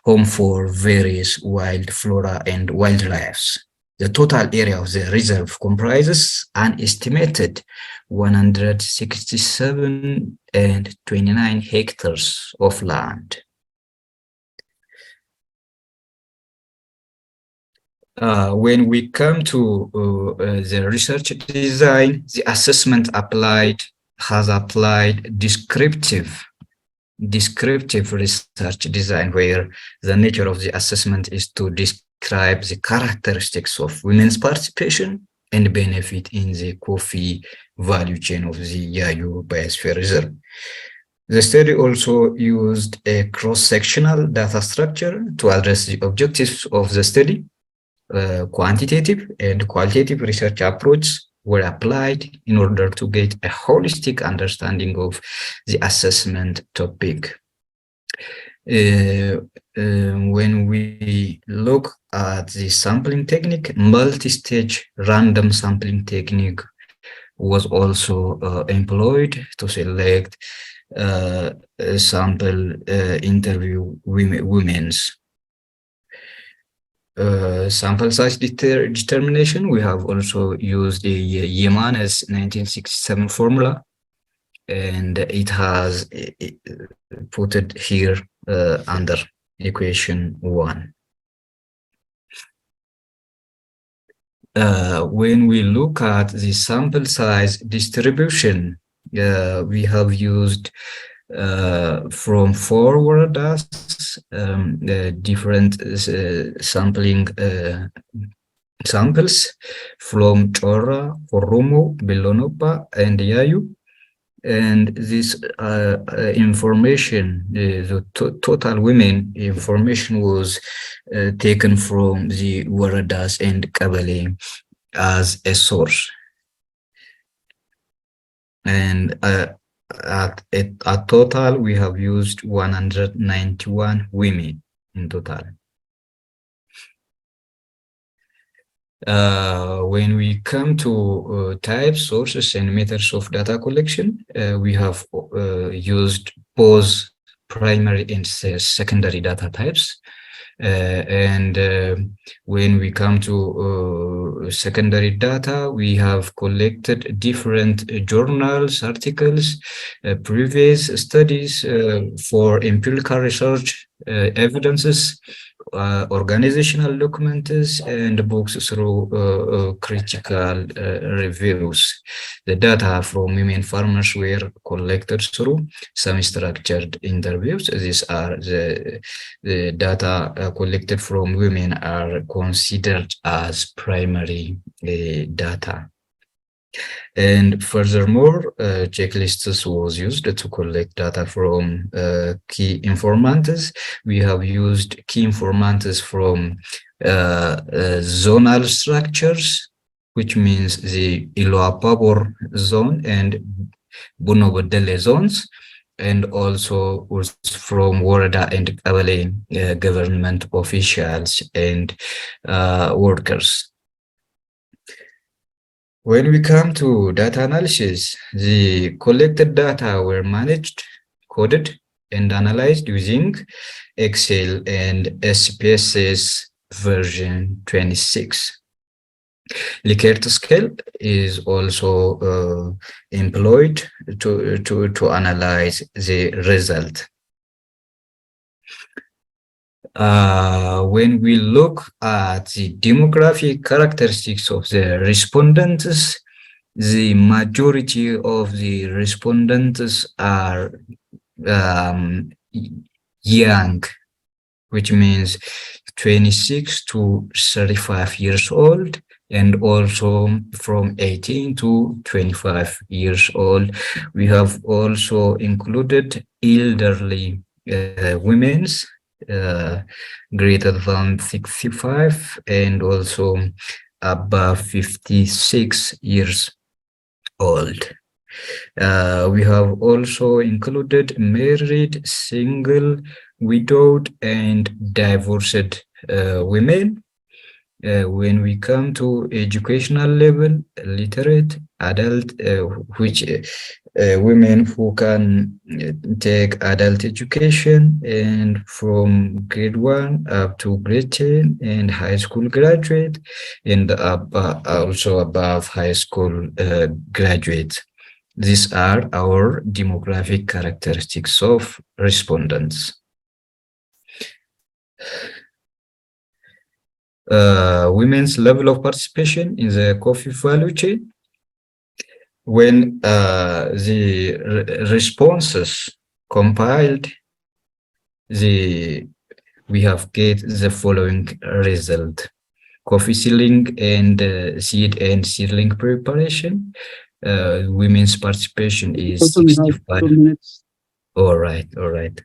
home for various wild flora and wildlife. The total area of the reserve comprises an estimated 167.29 hectares of land. When we come to the research design, the assessment has applied descriptive descriptive research design, where the nature of the assessment is to describe the characteristics of women's participation and benefit in the coffee value chain of the Yayu Biosphere Reserve. The study also used a cross-sectional data structure to address the objectives of the study. Quantitative and qualitative research approaches were applied in order to get a holistic understanding of the assessment topic. When we look at the sampling technique, multi-stage random sampling technique was also employed to select sample interview women's. Sample size determination, we have also used the Yeman's 1967 formula, and it has put it here under equation 1. When we look at the sample size distribution, we have used from 4 woradas different sampling samples from Chora, Oromo, Belonopa, and Yayu. And this information, the total women information was taken from the woradas and Kabale as a source. And at total, we have used 191 women in total. When we come to types, sources, and methods of data collection, we have used both primary and secondary data types. And when we come to secondary data, we have collected different journals, articles, previous studies for empirical research, evidences, organizational documents, and books through critical reviews. The data from women farmers were collected through semi-structured interviews. These are the data collected from women are considered as primary data. And furthermore, checklists was used to collect data from key informants. We have used key informants from zonal structures, which means the Iloapabor zone and Bunobodele zones, and also from Worada and Kabale government officials and workers. When we come to data analysis, the collected data were managed, coded, and analyzed using Excel and SPSS version 26. Likert scale is also employed to analyze the result. When we look at the demographic characteristics of the respondents, the majority of the respondents are young, which means 26 to 35 years old, and also from 18 to 25 years old. We have also included elderly women, greater than 65 and also above 56 years old. We have also included married, single, widowed, and divorced women. When we come to educational level, literate, adult, which women who can take adult education, and from grade 1 up to grade 10, and high school graduate, and also above high school graduate. These are our demographic characteristics of respondents. Women's level of participation in the coffee value chain. When the responses compiled we have get the following result: coffee seedling and seed and seedling preparation. Women's participation is Also, we have 65. 2 minutes. All right, all right.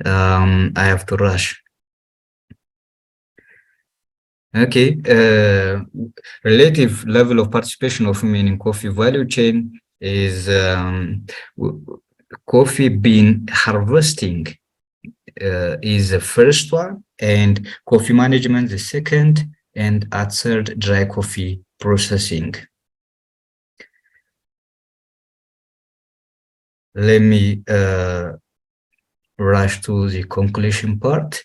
I have to rush. Okay, relative level of participation of women in coffee value chain is coffee bean harvesting is the first one, and coffee management the second, and at third, dry coffee processing. Let me rush to the conclusion part.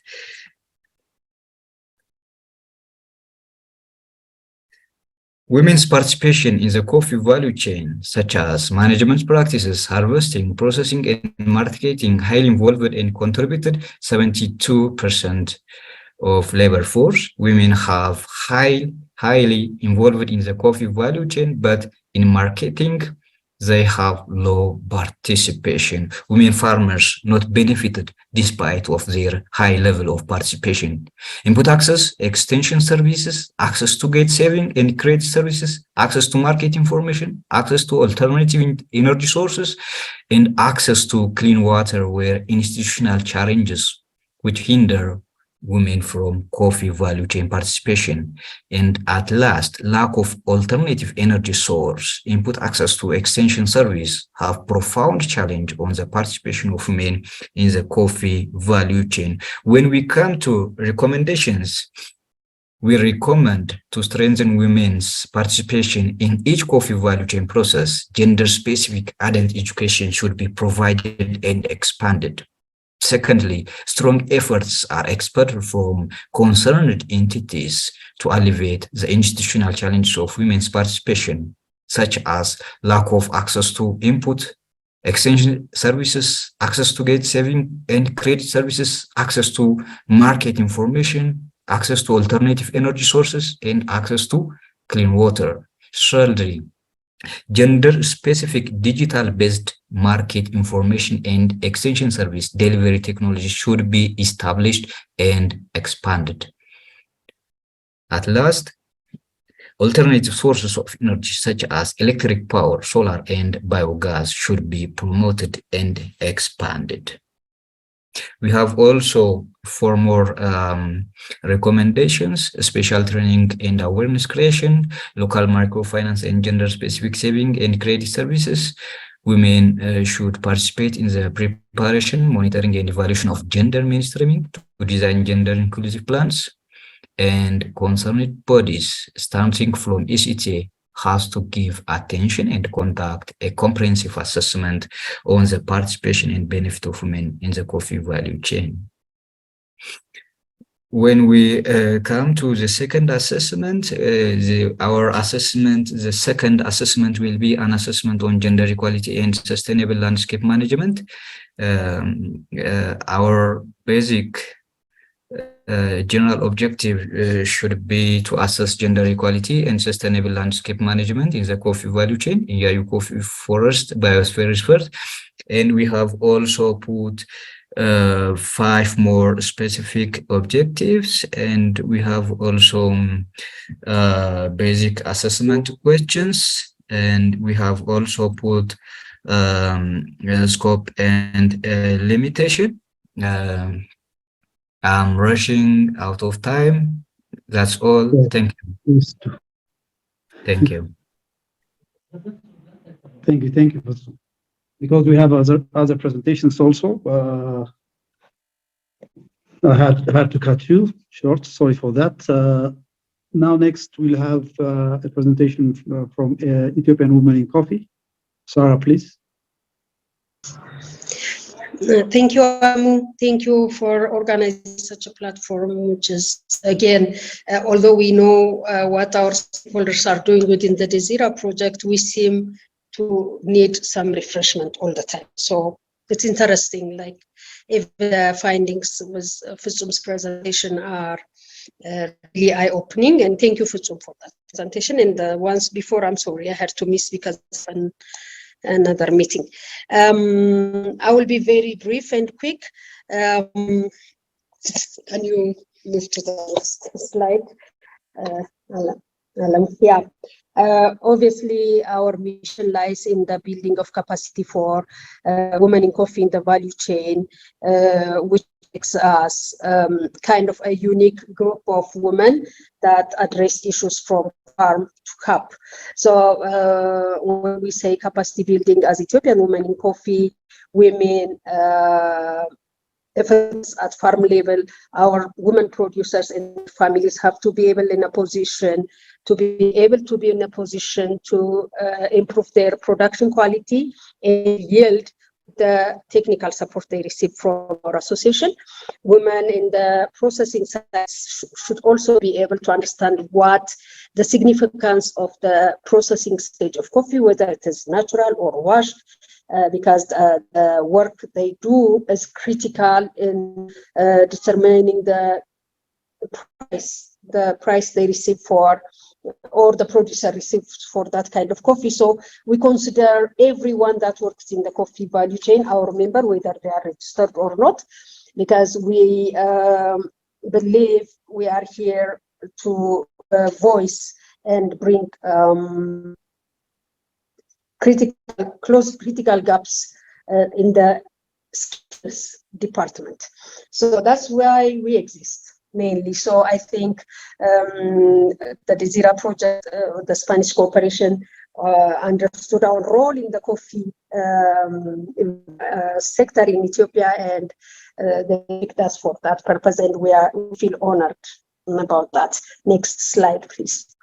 Women's participation in the coffee value chain, such as management practices, harvesting, processing, and marketing, highly involved and contributed 72% of labor force. Women have highly involved in the coffee value chain, but in marketing, they have low participation. Women farmers not benefited despite of their high level of participation. Input access, extension services, access to gate saving and credit services, access to market information, access to alternative energy sources, and access to clean water were institutional challenges which hinder women from coffee value chain participation. And at last, lack of alternative energy source, input access to extension service have profound challenge on the participation of women in the coffee value chain. When we come to recommendations, we recommend to strengthen women's participation in each coffee value chain process. Gender-specific adult education should be provided and expanded. Secondly, strong efforts are expected from concerned entities to alleviate the institutional challenges of women's participation, such as lack of access to input, extension services, access to gate saving and credit services, access to market information, access to alternative energy sources, and access to clean water. Thirdly, gender-specific digital-based market information and extension service delivery technology should be established and expanded. At last, alternative sources of energy such as electric power, solar, and biogas should be promoted and expanded. We have also 4 more recommendations: special training and awareness creation, local microfinance and gender-specific saving and credit services. Women should participate in the preparation, monitoring, and evaluation of gender mainstreaming to design gender-inclusive plans. And concerned bodies, starting from ECTA, has to give attention and conduct a comprehensive assessment on the participation and benefit of women in the coffee value chain. When we come to the second assessment, the second assessment will be an assessment on gender equality and sustainable landscape management. Our basic general objective should be to assess gender equality and sustainable landscape management in the coffee value chain, in Yayu Coffee Forest Biosphere Reserve. And we have also put 5 more specific objectives, and we have also basic assessment questions, and we have also put scope and limitation. I'm rushing out of time. That's all. Yeah. Thank you. Thank you. Thank you. Because we have other presentations also. I had to cut you short. Sorry for that. Now next we'll have a presentation from Ethiopian Women in Coffee. Sarah, please. Thank you, Amu. Thank you for organizing such a platform, which is, again, although we know what our stakeholders are doing within the Desira project, we seem to need some refreshment all the time. So it's interesting, like if the findings with Fitsum's presentation are really eye-opening, and thank you, Fitsum, for that presentation. And the ones before, I'm sorry, I had to miss because another meeting. I will be very brief and quick. Can you move to the next slide? Yeah. Obviously, our mission lies in the building of capacity for women in coffee in the value chain, which makes us kind of a unique group of women that address issues from farm to cup. So when we say capacity building as Ethiopian women in coffee, women efforts at farm level, our women producers and families have to be able in a position to improve their production quality and yield the technical support they receive from our association. Women in the processing side should also be able to understand what the significance of the processing stage of coffee, whether it is natural or washed, because the work they do is critical in determining the price they receive for, or the producer receives for that kind of coffee. So we consider everyone that works in the coffee value chain our member, whether they are registered or not, because we believe we are here to voice and bring critical gaps in the skills department. So that's why we exist mainly. So I think the Desira project, the Spanish cooperation, understood our role in the coffee sector in Ethiopia, and they picked us for that purpose, and we feel honored about that. Next slide, please.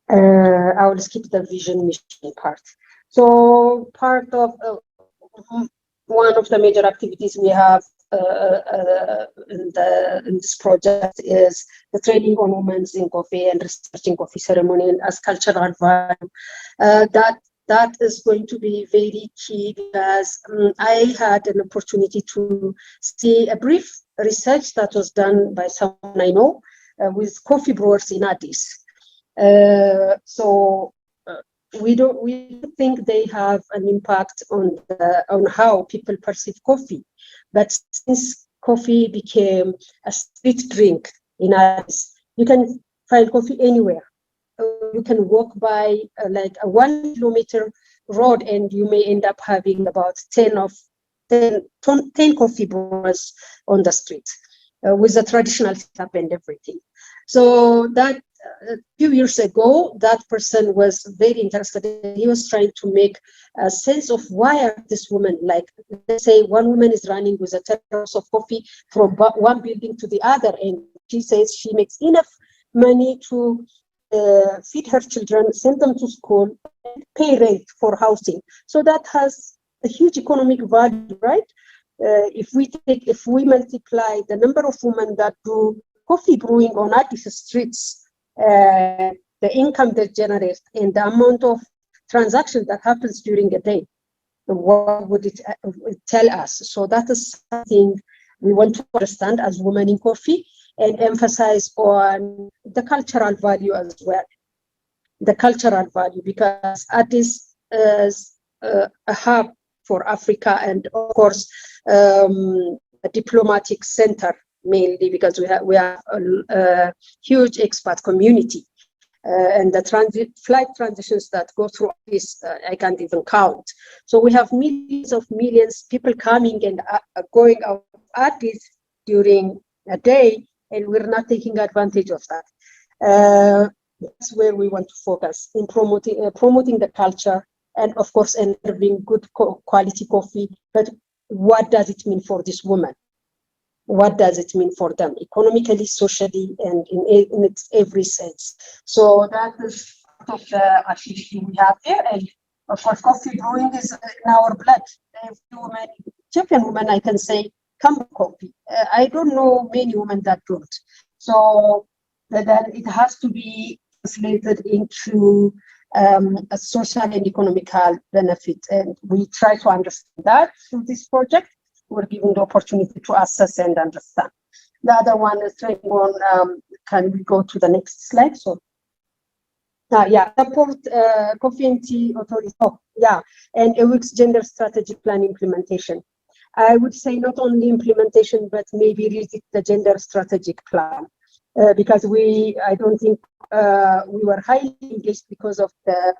I will skip the vision mission part. So part of one of the major activities we have in this project is the training on women in coffee and researching coffee ceremony as cultural value. That is going to be very key, because I had an opportunity to see a brief research that was done by someone I know with coffee brewers in Addis. We don't think they have an impact on how people perceive coffee, but since coffee became a street drink in Addis, you can find coffee anywhere. You can walk by like a 1 kilometer road, and you may end up having about 10 coffee brewers on the street with a traditional setup and everything. So that a few years ago, that person was very interested. He was trying to make a sense of why are this woman, like, let's say one woman is running with a terrace of coffee from one building to the other, and she says she makes enough money to feed her children, send them to school, and pay rent for housing. So that has a huge economic value, right? If we multiply the number of women that do coffee brewing on Addis streets, the income they generate, and the amount of transactions that happens during a day, what would it tell us? So that is something we want to understand as women in coffee, and emphasize on the cultural value as well. The cultural value, because Addis is a hub for Africa, and of course a diplomatic center, mainly because we have a huge expat community, and the flight transitions that go through this, I can't even count. So we have millions people coming and going out at this during a day, and we're not taking advantage of that. That's where we want to focus in promoting the culture, and of course, and serving good quality coffee. But what does it mean for this woman? What does it mean for them economically, socially, and in its every sense? So that is part of the activity we have here. And of course, coffee brewing is in our blood. Every woman, Ethiopian woman, I can say, come coffee. I don't know many women that don't. So then it has to be translated into a social and economical benefit. And we try to understand that through this project. We're given the opportunity to assess and understand. The other one is training on, can we go to the next slide? So support coffee and tea authority. And a week's gender strategic plan implementation. I would say not only implementation, but maybe revisit the gender strategic plan. Because I don't think we were highly engaged because of the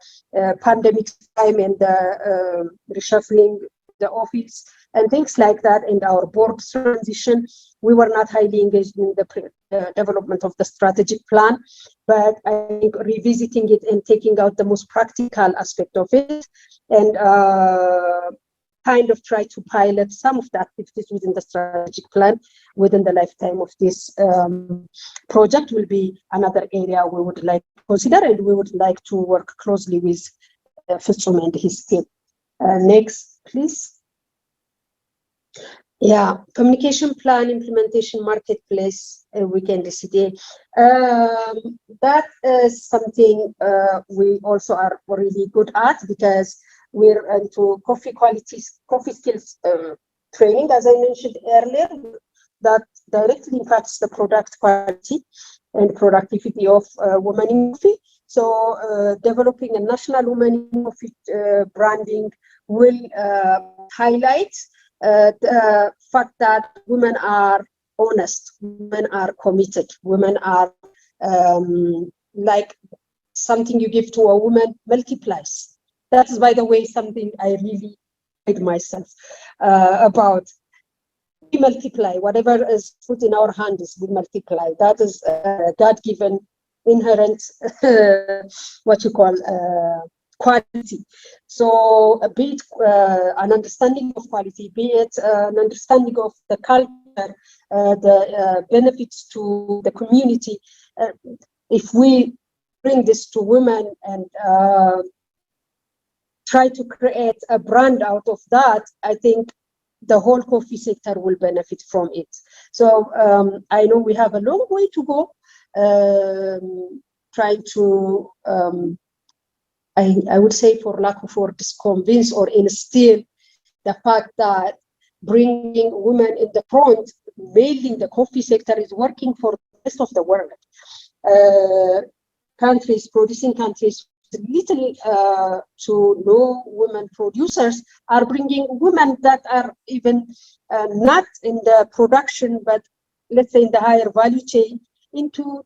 pandemic time and the reshuffling the office and things like that, and our board transition. We were not highly engaged in the development of the strategic plan, but I think revisiting it and taking out the most practical aspect of it and kind of try to pilot some of the activities within the strategic plan within the lifetime of this project will be another area we would like to consider, and we would like to work closely with Fitsum and his team. Next, please. Communication plan implementation marketplace weekend DCD. That is something we also are really good at, because we're into coffee skills training, as I mentioned earlier, that directly impacts the product quality and productivity of women in coffee. So developing a national women in coffee branding will highlight the fact that women are honest, women are committed, women are like something you give to a woman multiplies. That is, by the way, something I really pride myself about. We multiply. Whatever is put in our hands, we multiply. That is God-given, inherent, quality. So be it an understanding of quality, be it an understanding of the culture, the benefits to the community. If we bring this to women and try to create a brand out of that, I think the whole coffee sector will benefit from it. So I know we have a long way to go, trying to, I would say, for lack of words, convince or instill the fact that bringing women in the front, mainly the coffee sector, is working for the rest of the world. Producing countries with little to no women producers are bringing women that are even not in the production, but let's say in the higher value chain into,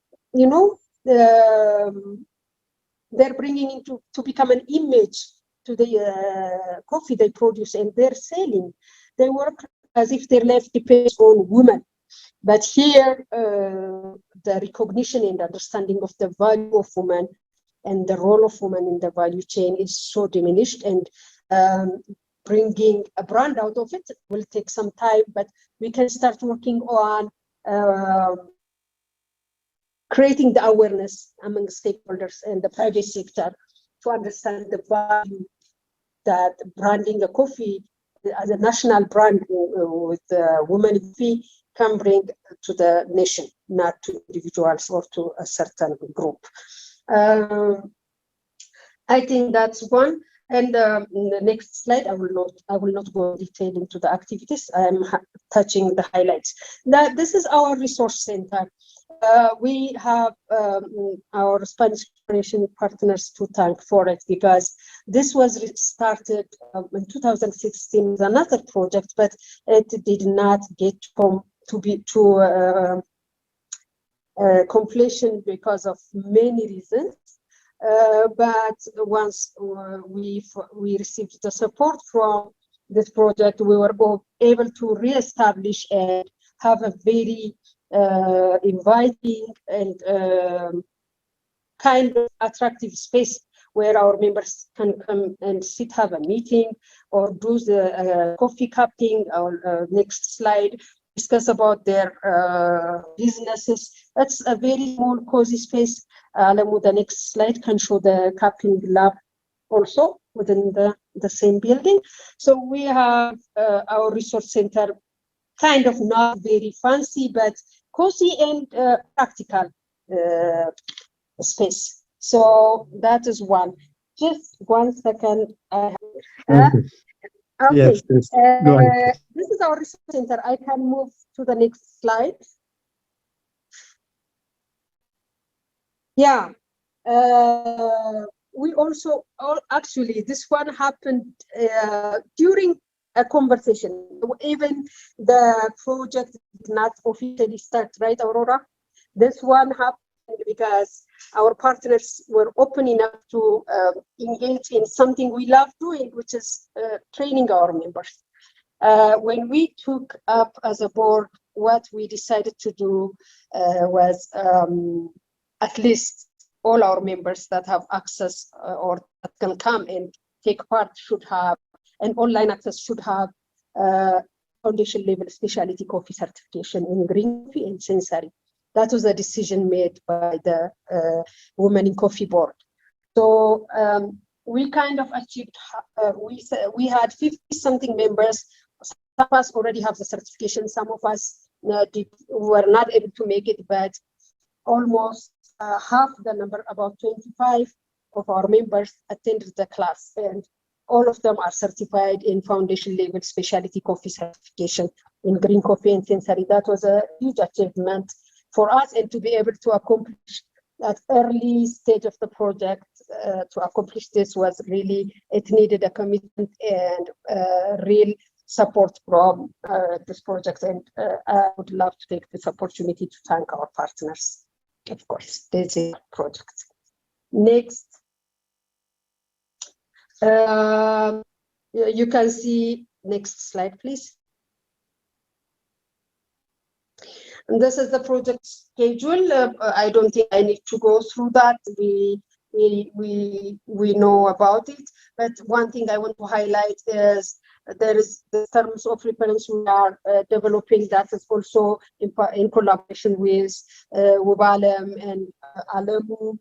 they're bringing into to become an image to the coffee they produce, and they're selling. They work as if their life depends on women. But here, the recognition and understanding of the value of women and the role of women in the value chain is so diminished, and bringing a brand out of it will take some time, but we can start working on creating the awareness among stakeholders and the private sector to understand the value that branding a coffee as a national brand with women in coffee can bring to the nation, not to individuals or to a certain group. I think that's one. And in the next slide, I will not go in detail into the activities. I am touching the highlights. This is our resource center. We have our Spanish cooperation partners to thank for it, because this was started in 2016 with another project, but it did not get to completion because of many reasons. But once we received the support from this project, we were able to re-establish and have a very inviting and kind of attractive space where our members can come and sit, have a meeting, or do the coffee cupping. Our next slide, discuss about their businesses. That's a very small, cozy space. Alamu, the next slide can show the cupping lab also within the same building. So we have our resource center, kind of not very fancy, but cozy and practical space. So that is one. Just 1 second. Okay. Yes, yes. Go ahead. This is our research center. I can move to the next slide. Yeah. We also, actually, this one happened during a conversation. Even the project did not officially start, right, Aurora? This one happened because our partners were open enough to engage in something we love doing, which is training our members. When we took up as a board, what we decided to do was at least all our members that have access or that can come and take part should have, and online access should have foundation level specialty coffee certification in green coffee and sensory. That was a decision made by the Women in Coffee Board. So we kind of achieved, we had 50 something members. Some of us already have the certification. Some of us were not able to make it, but almost half the number, about 25 of our members attended the class, and all of them are certified in foundation level specialty coffee certification in green coffee and sensory. That was a huge achievement for us, and to be able to accomplish that early stage of the project, to accomplish this was really, it needed a commitment and real support from this project. And I would love to take this opportunity to thank our partners, of course. This is a project. Next. You can see, next slide, please. And this is the project schedule. I don't think I need to go through that. We know about it. But one thing I want to highlight is there is the terms of reference we are developing that is also in collaboration with Wubalem and Alemu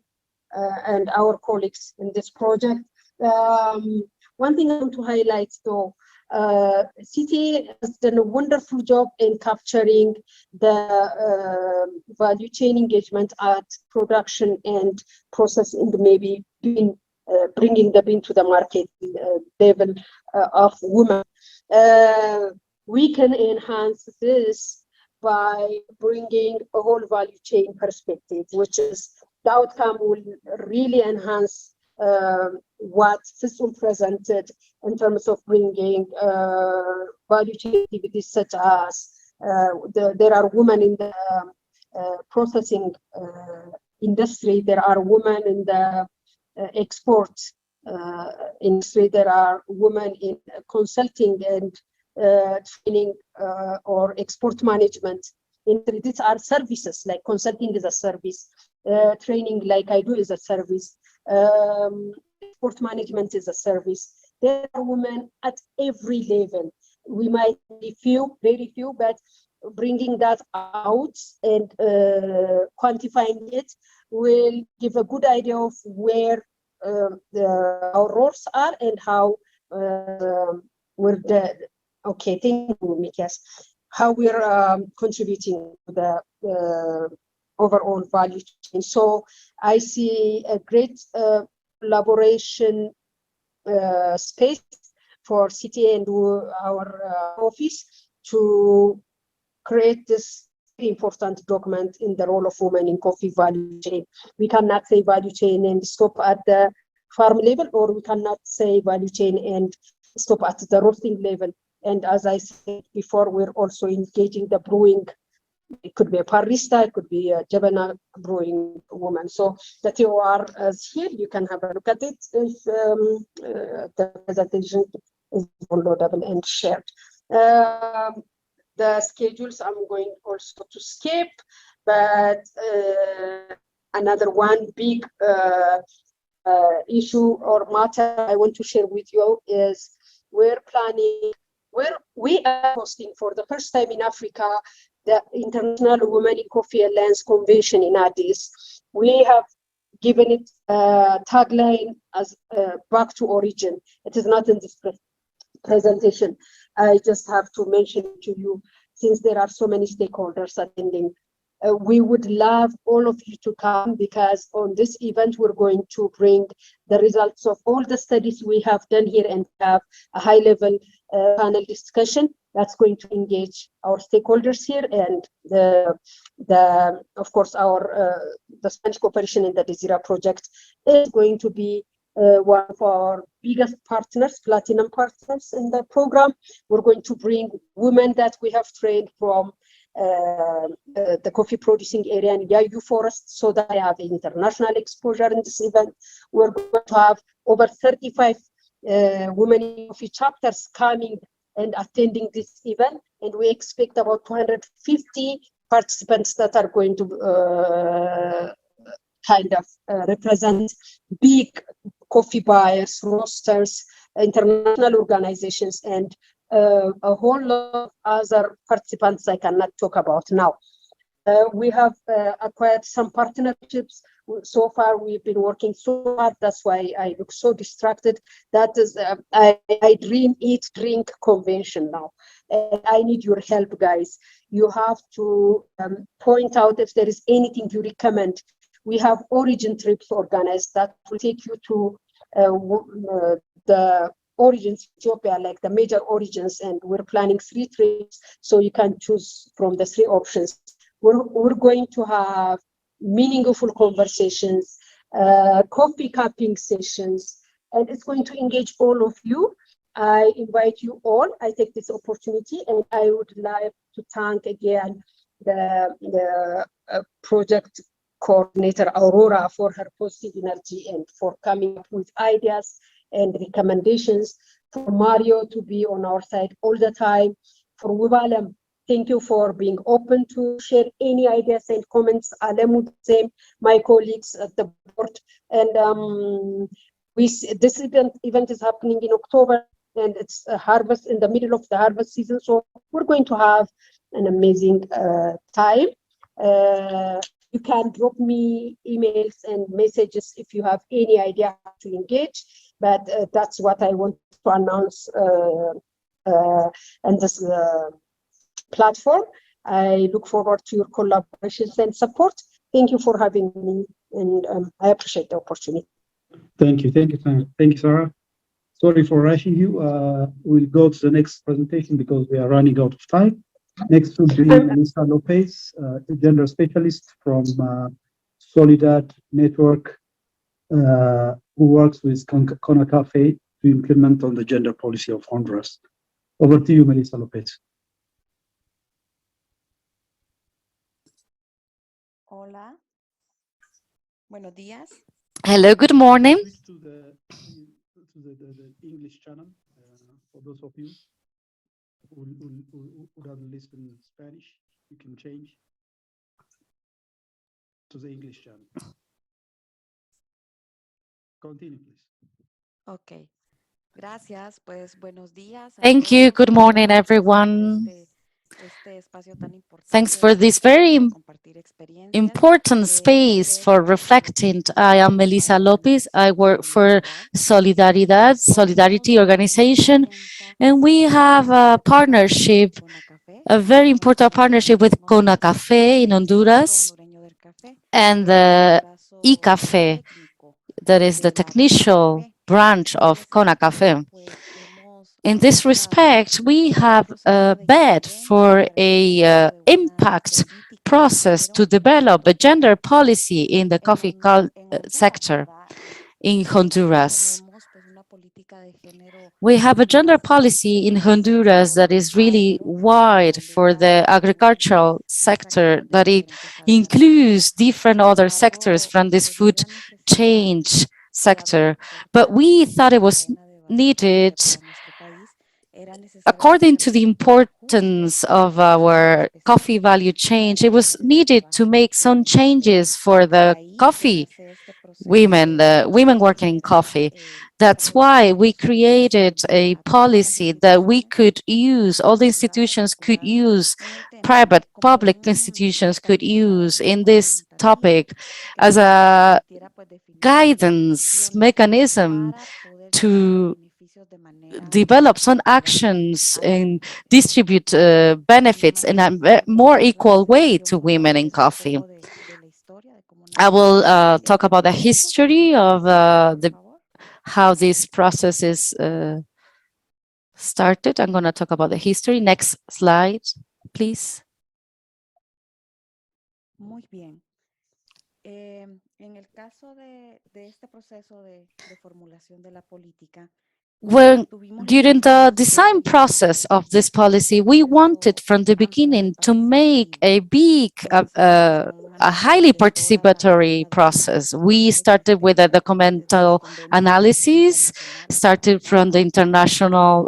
and our colleagues in this project. One thing I want to highlight though, CTA has done a wonderful job in capturing the value chain engagement at production and processing, maybe bringing the bean to the market level of women. We can enhance this by bringing a whole value chain perspective, which is the outcome will really enhance what FISUM presented in terms of bringing value chain activities such as there are women in the processing industry, there are women in the export industry, there are women in consulting and training or export management. These are services, like consulting is a service, training like I do is a service, export management is a service. There are women at every level. We might be few, very few, but bringing that out and quantifying it will give a good idea of where our roles are and how we're okay, thank you, Mikias. How we're contributing to the overall value chain. So I see a great collaboration space for CTA and our office to create this important document in the role of women in coffee value chain. We cannot say value chain and stop at the farm level, or we cannot say value chain and stop at the roasting level. And as I said before, we're also engaging the brewing. It could be a barista, it could be a Jabana brewing woman. So the TOR is here. You can have a look at it if the presentation is downloadable and shared. The schedules I'm going also to skip, but another one big issue or matter I want to share with you is we're planning, we are hosting for the first time in Africa the International Women in Coffee Alliance Convention in Addis. We have given it a tagline as back to origin. It is not in this presentation. I just have to mention to you, since there are so many stakeholders attending, we would love all of you to come, because on this event we're going to bring the results of all the studies we have done here and have a high-level panel discussion. that's going to engage our stakeholders here, and of course the Spanish cooperation in the Desira project is going to be one of our biggest partners, platinum partners in the program. We're going to bring women that we have trained from the coffee producing area in Yayu Forest, so that I have international exposure in this event. We're going to have over 35 women in coffee chapters coming and attending this event, and we expect about 250 participants that are going to represent big coffee buyers, roasters, international organizations, and a whole lot of other participants I cannot talk about now. We have acquired some partnerships. So far, we've been working so hard. That's why I look so distracted. That is, I dream, eat, drink convention now. And I need your help, guys. You have to point out if there is anything you recommend. We have origin trips organized that will take you to the origins Ethiopia, like the major origins, and we're planning 3 trips, so you can choose from the 3 options. We're going to have meaningful conversations, coffee cupping sessions, and it's going to engage all of you. I invite you all. I take this opportunity, and I would like to thank again the project coordinator Aurora for her positive energy and for coming up with ideas and recommendations, for Mario to be on our side all the time, for Wibalem, thank you for being open to share any ideas and comments. Alemu, same, my colleagues at the board. And this event is happening in October, and it's a harvest, in the middle of the harvest season, so we're going to have an amazing time. You can drop me emails and messages if you have any idea how to engage, but that's what I want to announce on this platform. I look forward to your collaborations and support. Thank you for having me, and I appreciate the opportunity. Thank you, Sarah. Sorry for rushing you. We'll go to the next presentation because we are running out of time. Next will be Melissa Lopez, a gender specialist from Solidad Network, who works with CONACAFE to implement on the gender policy of Honduras. Over to you, Melissa Lopez. Hola. Buenos días. Hello, good morning. Switch to the English channel for those of you who doesn't listen Spanish. You can change to the English channel. Continue, please. Okay. Gracias. Pues buenos días. Thank you. Good morning, everyone. Thanks for this very important space for reflecting. I am Melissa Lopez. I work for Solidarity Organization, and we have a partnership, a very important partnership with CONACAFE in Honduras and the ECAFE, that is the technical branch of CONACAFE. In this respect, we have a bet for a impact process to develop a gender policy in the coffee sector in Honduras. We have a gender policy in Honduras that is really wide for the agricultural sector, that it includes different other sectors from this food chain sector. But we thought it was needed, according to the importance of our coffee value chain, it was needed to make some changes for the coffee women, the women working in coffee. That's why we created a policy that we could use, all the institutions could use, private, public institutions could use in this topic as a guidance mechanism to develop some actions and distribute benefits in a more equal way to women in coffee. I will talk about the history of how this process is started. I'm going to talk about the history. Next slide, please. Muy bien. En el caso de este proceso de formulación de la política, When during the design process of this policy, we wanted from the beginning to make a big, a highly participatory process. We started with a documental analysis, started from the international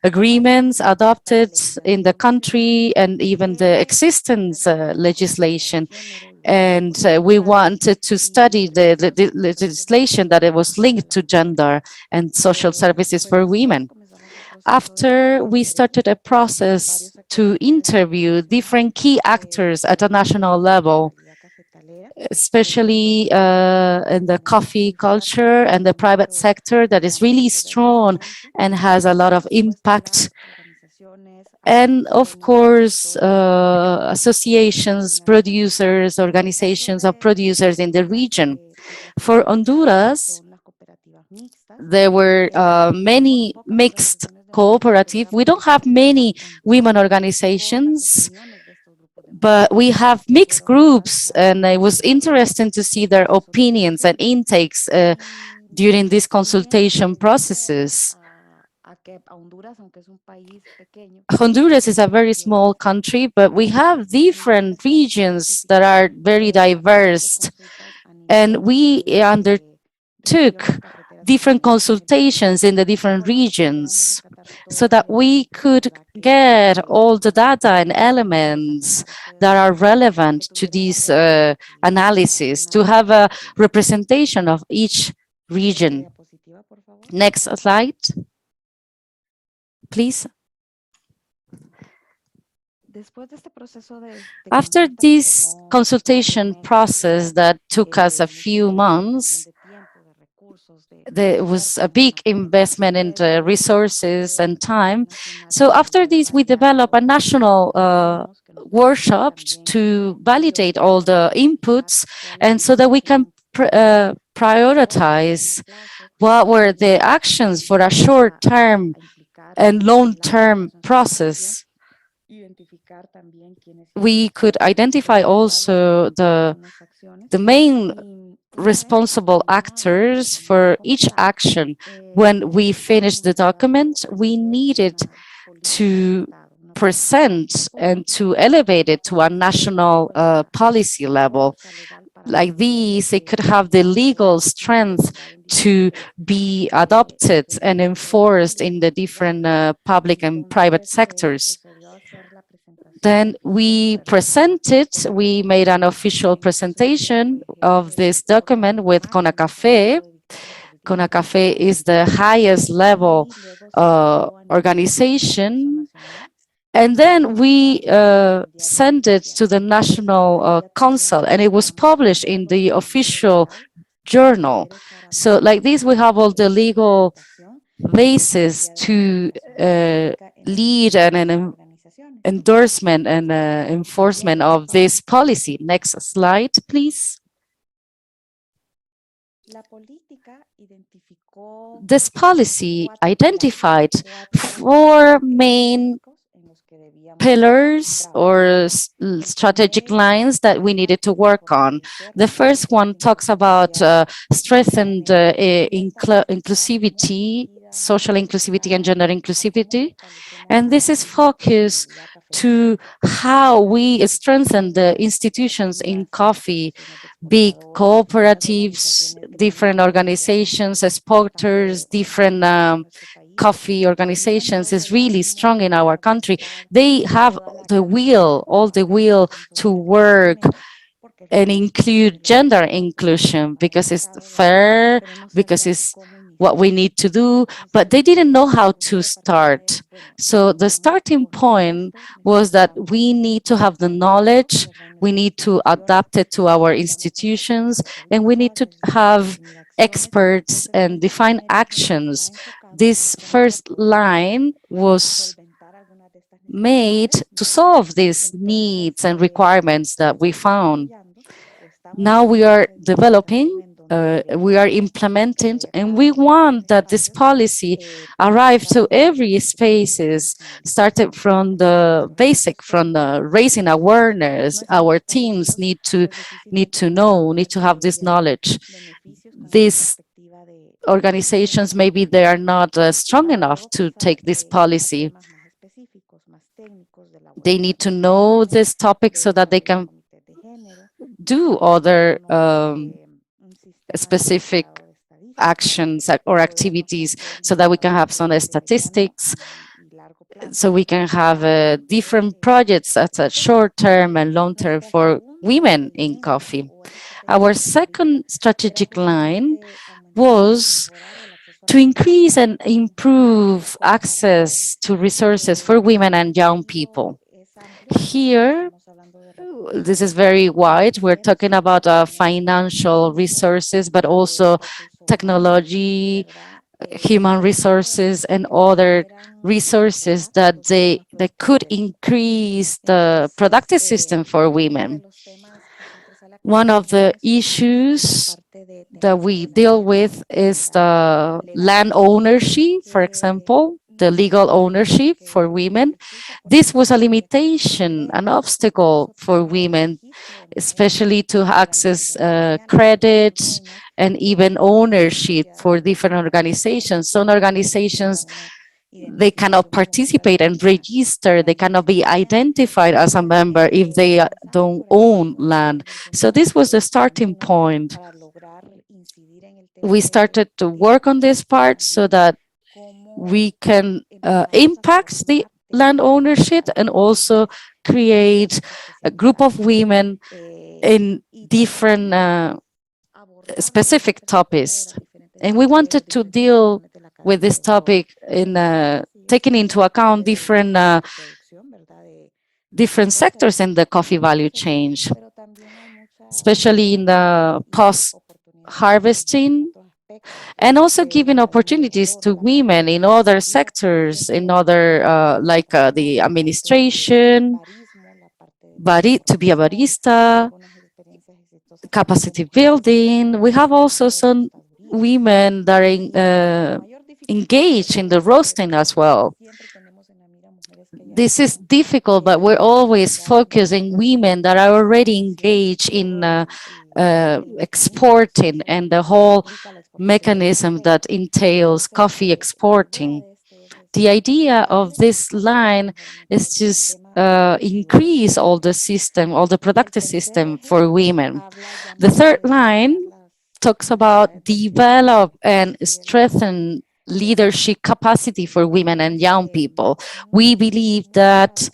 agreements adopted in the country and even the existence legislation. And we wanted to study the legislation that it was linked to gender and social services for women. After, we started a process to interview different key actors at a national level, especially in the coffee culture and the private sector that is really strong and has a lot of impact. And of course, associations, producers, organizations of producers in the region. For Honduras, there were many mixed cooperative. We don't have many women organizations, but we have mixed groups, and it was interesting to see their opinions and intakes during these consultation processes. Honduras is a very small country, but we have different regions that are very diverse, and we undertook different consultations in the different regions so that we could get all the data and elements that are relevant to this analysis, to have a representation of each region. Next slide, please. After this consultation process that took us a few months, there was a big investment into resources and time. So after this, we developed a national workshop to validate all the inputs, and so that we can prioritize what were the actions for a short-term and long-term process. We could identify also the main responsible actors for each action. When we finished the document, we needed to present and to elevate it to a national policy level. Like these, it could have the legal strength to be adopted and enforced in the different public and private sectors. Then we made an official presentation of this document with CONACAFE. CONACAFE is the highest level organization. And then we sent it to the National Council, and it was published in the official journal. So like this, we have all the legal basis to lead an endorsement and enforcement of this policy. Next slide, please. This policy identified 4 main pillars or strategic lines that we needed to work on. The first one talks about strengthened inclusivity, social inclusivity and gender inclusivity. And this is focused to how we strengthen the institutions in coffee, big cooperatives, different organizations, exporters, different coffee organizations is really strong in our country. They have the will, all the will to work and include gender inclusion because it's fair, because it's what we need to do, but they didn't know how to start. So the starting point was that we need to have the knowledge, we need to adapt it to our institutions, and we need to have experts and define actions. This first line was made to solve these needs and requirements that we found. Now we are developing we are implementing, and we want that this policy arrive to every spaces, started from the basic, from the raising awareness. Our teams need to know, need to have this knowledge. These organizations, maybe they are not strong enough to take this policy. They need to know this topic so that they can do other specific actions or activities, so that we can have some statistics, so we can have different projects that's a short term and long term for women in coffee. Our second strategic line was to increase and improve access to resources for women and young people. Here, this is very wide. We're talking about financial resources, but also technology, human resources, and other resources that could increase the productive system for women. One of the issues that we deal with is the land ownership, for example, the legal ownership for women. This was a limitation, an obstacle for women, especially to access credit and even ownership for different organizations. Some organizations, they cannot participate and register, they cannot be identified as a member if they don't own land. So this was the starting point. We started to work on this part so that we can impact the land ownership and also create a group of women in different specific topics. And we wanted to deal with this topic in taking into account different sectors in the coffee value chain, especially in the post-harvesting, and also giving opportunities to women in other sectors, in other like the administration, to be a barista, capacity building. We have also some women that are engaged in the roasting as well. This is difficult, but we're always focusing women that are already engaged in exporting and the whole mechanism that entails coffee exporting. The idea of this line is just increase all the system, all the productive system for women. The third line talks about develop and strengthen leadership capacity for women and young people. We believe that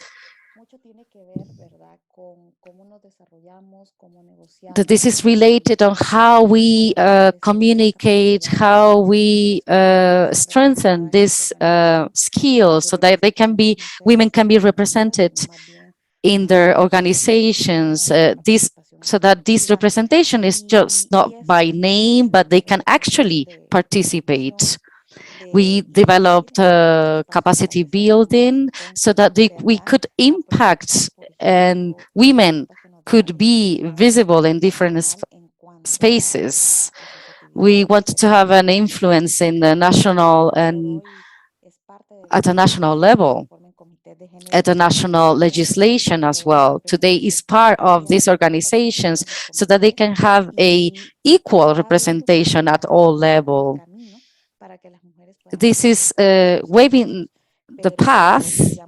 this is related on how we communicate, how we strengthen this skill so that women can be represented in their organizations. So that this representation is just not by name, but they can actually participate. We developed capacity building so that we could impact and women could be visible in different spaces. We wanted to have an influence in the national and at a national level, at the national legislation as well. Today is part of these organizations so that they can have a equal representation at all levels. This is waving the path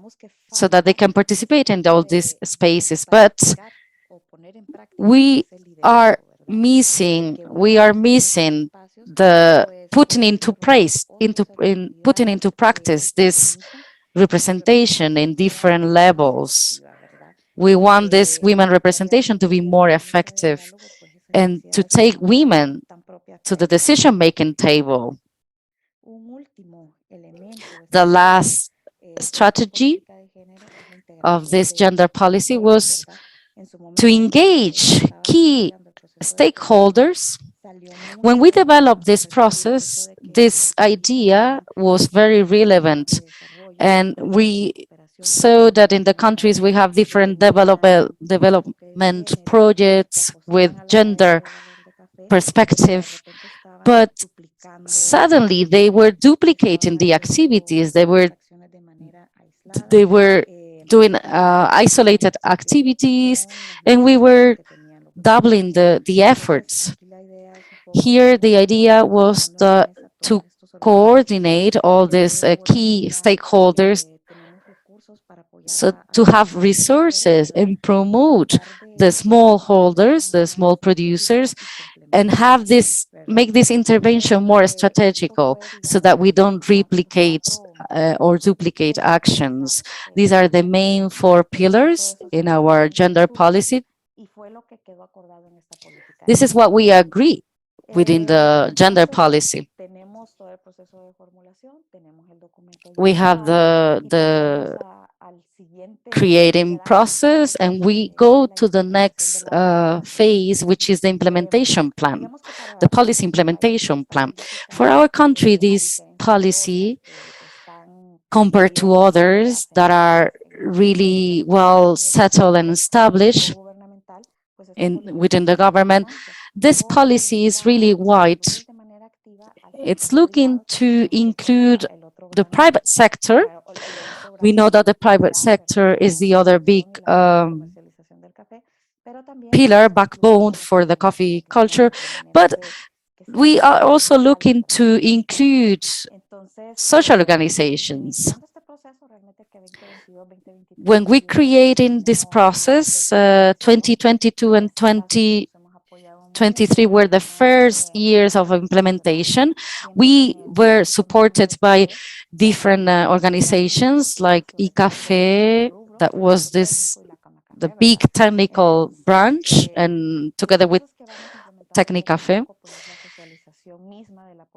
so that they can participate in all these spaces, but we are missing the putting into practice this representation in different levels. We want this women representation to be more effective and to take women to the decision-making table. The last strategy of this gender policy was to engage key stakeholders. When we developed this process, this idea was very relevant, and we saw that in the countries we have different development projects with gender perspective, but suddenly they were duplicating the activities. They were doing isolated activities, and we were doubling the efforts. Here, the idea was to coordinate all these key stakeholders, so to have resources and promote the smallholders, the small producers, and have this, make this intervention more strategical so that we don't replicate or duplicate actions. These are the main 4 pillars in our gender policy. This is what we agree within the gender policy. We have the creating process, and we go to the next phase, which is the implementation plan, the policy implementation plan. For our country, this policy, compared to others that are really well settled and established within the government, this policy is really wide. It's looking to include the private sector. We know that the private sector is the other big pillar, backbone for the coffee culture, but we are also looking to include social organizations. When we created this process, 2022 and 2023 were the first years of implementation. We were supported by different organizations like ECAFE, that was the big technical branch, and together with Tecnicafe.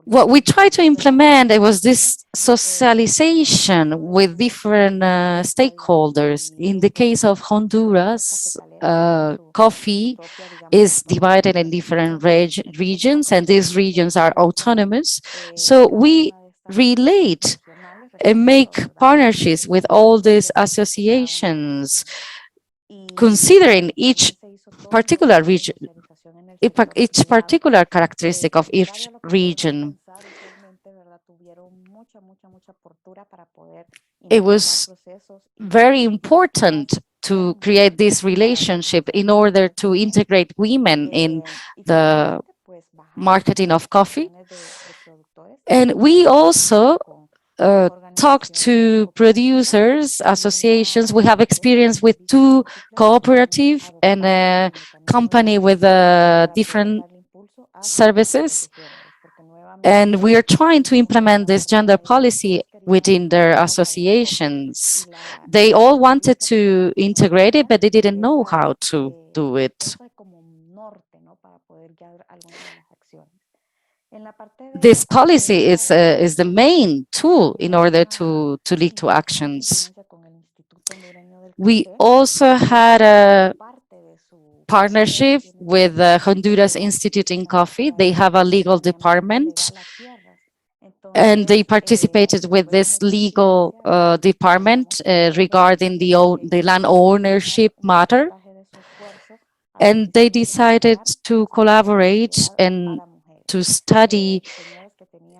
What we tried to implement, it was this socialization with different stakeholders. In the case of Honduras, coffee is divided in different regions, and these regions are autonomous. So we relate and make partnerships with all these associations, considering each particular region, each particular characteristic of each region. It was very important to create this relationship in order to integrate women in the marketing of coffee. And we also talk to producers, associations. We have experience with 2 cooperative and a company with different services. And we are trying to implement this gender policy within their associations. They all wanted to integrate it, but they didn't know how to do it. This policy is the main tool in order to lead to actions. We also had a partnership with the Honduras Institute in Coffee. They have a legal department, and they participated with this legal department regarding the land ownership matter. And they decided to collaborate and to study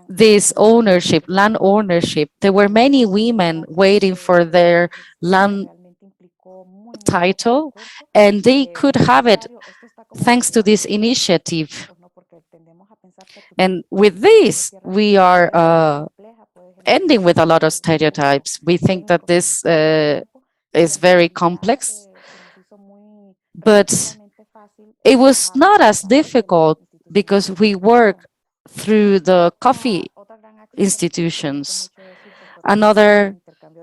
this ownership, land ownership. There were many women waiting for their land title, and they could have it thanks to this initiative. And with this, we are ending with a lot of stereotypes. We think that this is very complex, but it was not as difficult because we work through the coffee institutions. Another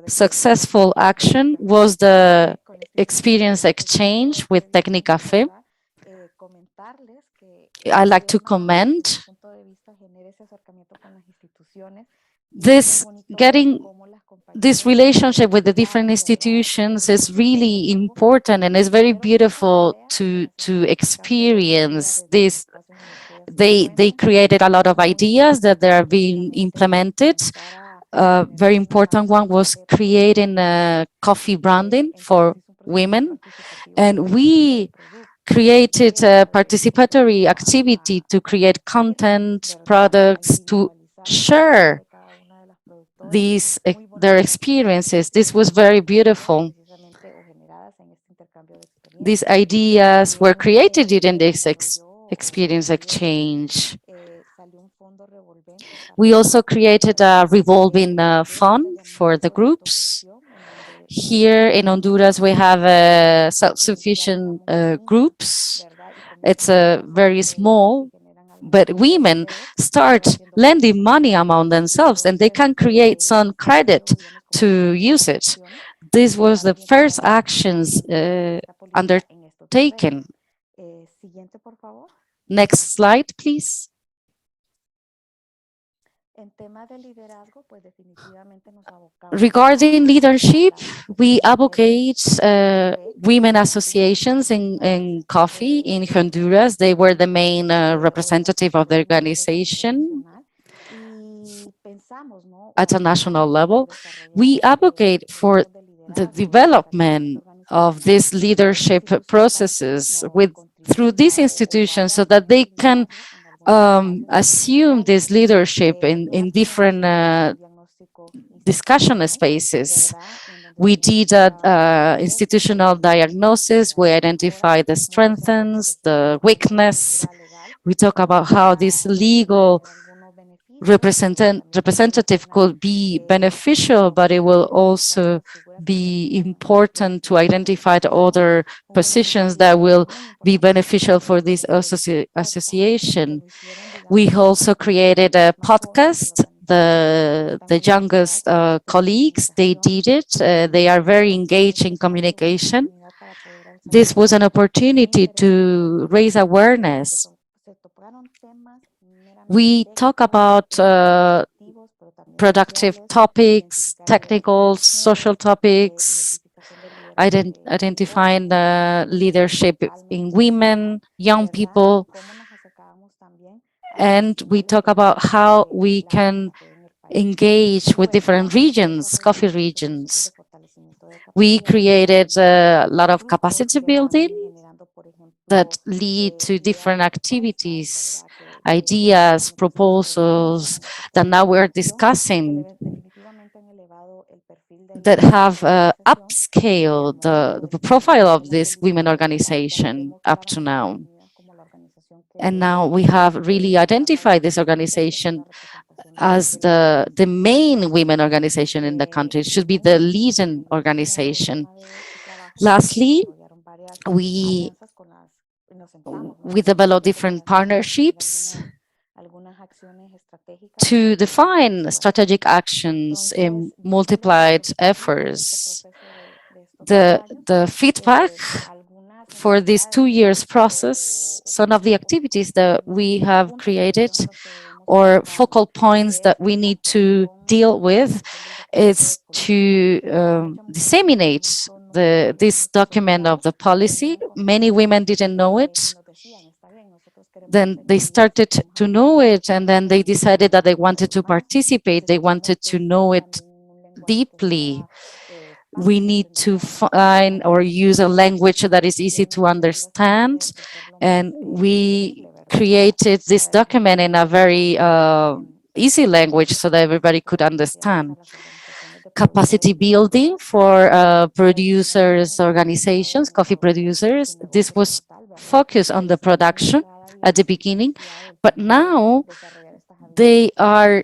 successful action was the experience exchange with Tecnicafe. I like to comment this, getting this relationship with the different institutions is really important, and it's very beautiful to experience this. They created a lot of ideas that they are being implemented. A very important one was creating coffee branding for women, and we created a participatory activity to create content, products, to share their experiences. This was very beautiful. These ideas were created during this experience exchange. We also created a revolving fund for the groups. Here in Honduras, we have self-sufficient groups. It's very small, but women start lending money among themselves and they can create some credit to use it. This was the first actions undertaken. Next slide, please. Regarding leadership, we advocate women associations in coffee in Honduras. They were the main representative of the organization at a national level. We advocate for the development of these leadership processes through these institutions so that they can assume this leadership in different discussion spaces. We did institutional diagnosis. We identified the strengths, the weakness. We talk about how this legal representative could be beneficial, but it will also be important to identify the other positions that will be beneficial for this association. We also created a podcast. The youngest colleagues, they did it. They are very engaged in communication. This was an opportunity to raise awareness. We talk about productive topics, technical, social topics, identifying the leadership in women, young people, and we talk about how we can engage with different regions, coffee regions. We created a lot of capacity building that lead to different activities, ideas, proposals that now we're discussing that have upscaled the profile of this women organization up to now. And now we have really identified this organization as the main women organization in the country. It should be the leading organization. Lastly, we develop different partnerships to define strategic actions in multiplied efforts. The feedback for this 2 years process, some of the activities that we have created or focal points that we need to deal with is to disseminate this document of the policy. Many women didn't know it. Then they started to know it, and then they decided that they wanted to participate. They wanted to know it deeply. We need to find or use a language that is easy to understand. And we created this document in a very easy language so that everybody could understand. Capacity building for producers, organizations, coffee producers. This was focused on the production at the beginning, but now they are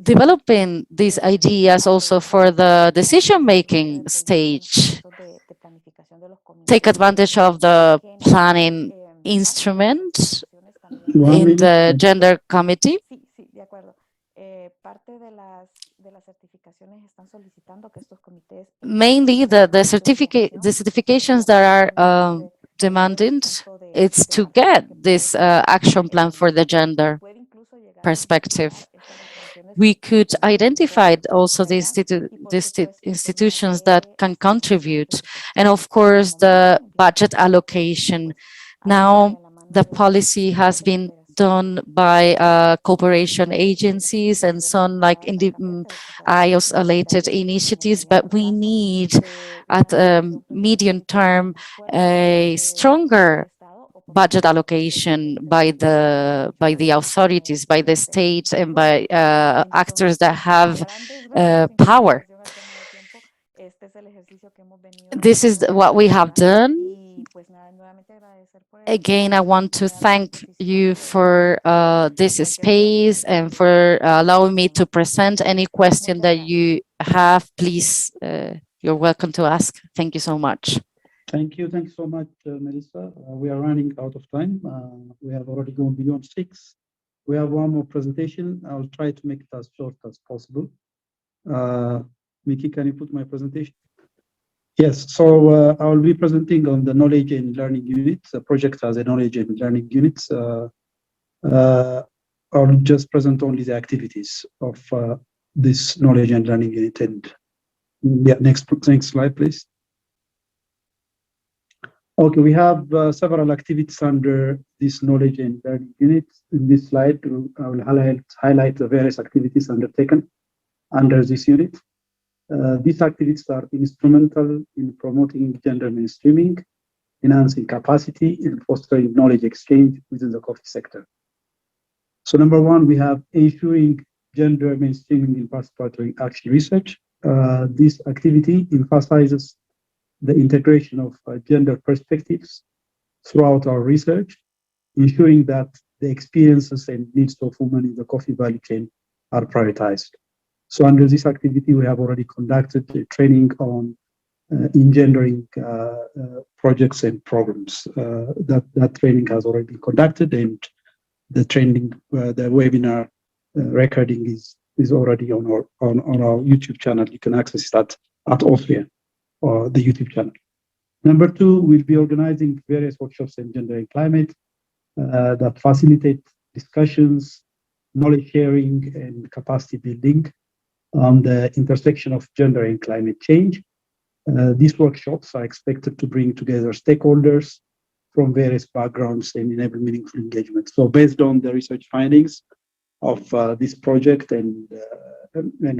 developing these ideas also for the decision-making stage. Take advantage of the planning instrument in the gender committee. Mainly the certifications that are demanded, it's to get this action plan for the gender perspective. We could identify also the institutions that can contribute, and of course the budget allocation. Now the policy has been done by cooperation agencies and some like isolated initiatives, but we need at medium term a stronger budget allocation by the authorities, by the state, and by actors that have power. This is what we have done. Again, I want to thank you for this space and for allowing me to present any question that you have. Please, you're welcome to ask. Thank you so much. Thank you so much, Melissa. We are running out of time. We have already gone beyond 6. We have one more presentation. I'll try to make it as short as possible. Miki, can you put my presentation? Yes, so I will be presenting on the knowledge and learning unit. The project has a knowledge and learning unit. I'll just present only the activities of this knowledge and learning unit. And yeah, next slide, please. Okay, we have several activities under this knowledge and learning unit. In this slide, I will highlight the various activities undertaken under this unit. These activities are instrumental in promoting gender mainstreaming, enhancing capacity, and fostering knowledge exchange within the coffee sector. So number 1, we have ensuring gender mainstreaming in participatory action research. This activity emphasizes the integration of gender perspectives throughout our research, ensuring that the experiences and needs of women in the coffee value chain are prioritized. So under this activity, we have already conducted a training on engendering projects and programs. That training has already been conducted, and the training, the webinar recording is already on our YouTube channel. You can access that at Austria, or the YouTube channel. Number 2, we'll be organizing various workshops in gender and climate that facilitate discussions, knowledge sharing, and capacity building on the intersection of gender and climate change. These workshops are expected to bring together stakeholders from various backgrounds and enable meaningful engagement. So based on the research findings of this project and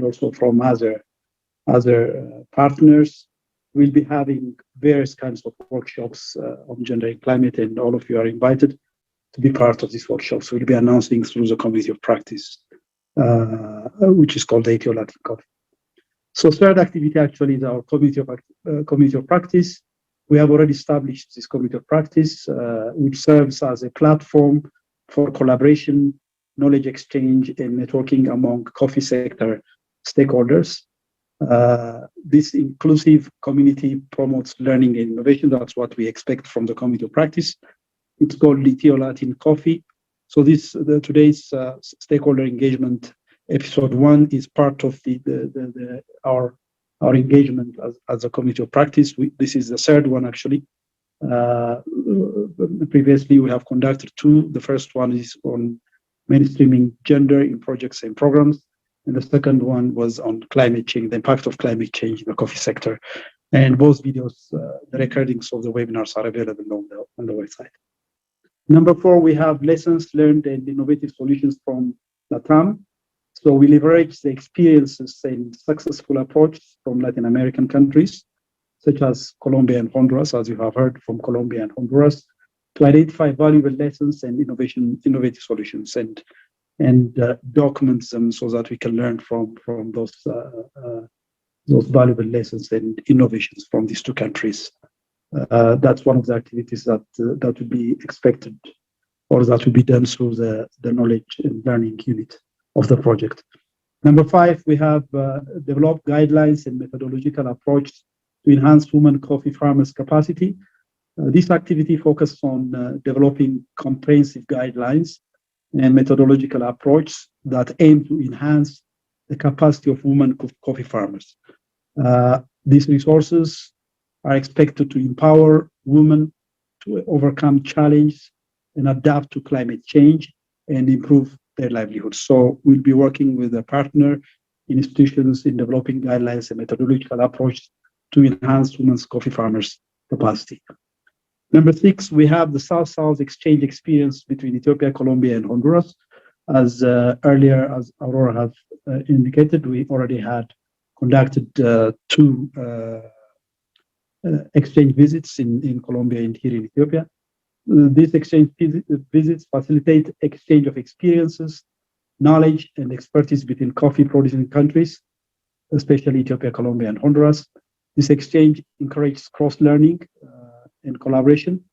also from other partners, we'll be having various kinds of workshops on gender and climate, and all of you are invited to be part of these workshops. We'll be announcing through the committee of practice, which is called the EthioLatinCoffee. So third activity actually is our committee of practice. We have already established this committee of practice, which serves as a platform for collaboration, knowledge exchange, and networking among coffee sector stakeholders. This inclusive community promotes learning and innovation. That's what we expect from the committee of practice. It's called EthioLatinCoffee. So today's stakeholder engagement episode 1 is part of our engagement as a committee of practice. This is the third one actually. Previously we have conducted 2. The first one is on mainstreaming gender in projects and programs, and the second one was on climate change, the impact of climate change in the coffee sector. And both videos, the recordings of the webinars are available on the website. Number 4, we have lessons learned and innovative solutions from LATAM. So we leverage the experiences and successful approaches from Latin American countries, such as Colombia and Honduras, as you have heard from Colombia and Honduras, to identify valuable lessons and innovative solutions, and document them so that we can learn from those valuable lessons and innovations from these 2 countries. That's one of the activities that would be expected, or that will be done through the knowledge and learning unit of the project. Number 5, we have developed guidelines and methodological approach to enhance women coffee farmers' capacity. This activity focuses on developing comprehensive guidelines and methodological approach that aim to enhance the capacity of women coffee farmers. These resources are expected to empower women to overcome challenges and adapt to climate change and improve their livelihoods. So we'll be working with a partner institutions in developing guidelines and methodological approach to enhance women's coffee farmers' capacity. Number 6, we have the South-South exchange experience between Ethiopia, Colombia, and Honduras. As earlier, as Aurora has indicated, we already had conducted 2 exchange visits in Colombia and here in Ethiopia. These exchange visits facilitate exchange of experiences, knowledge, and expertise between coffee producing countries, especially Ethiopia, Colombia, and Honduras. This exchange encourages cross-learning and collaboration,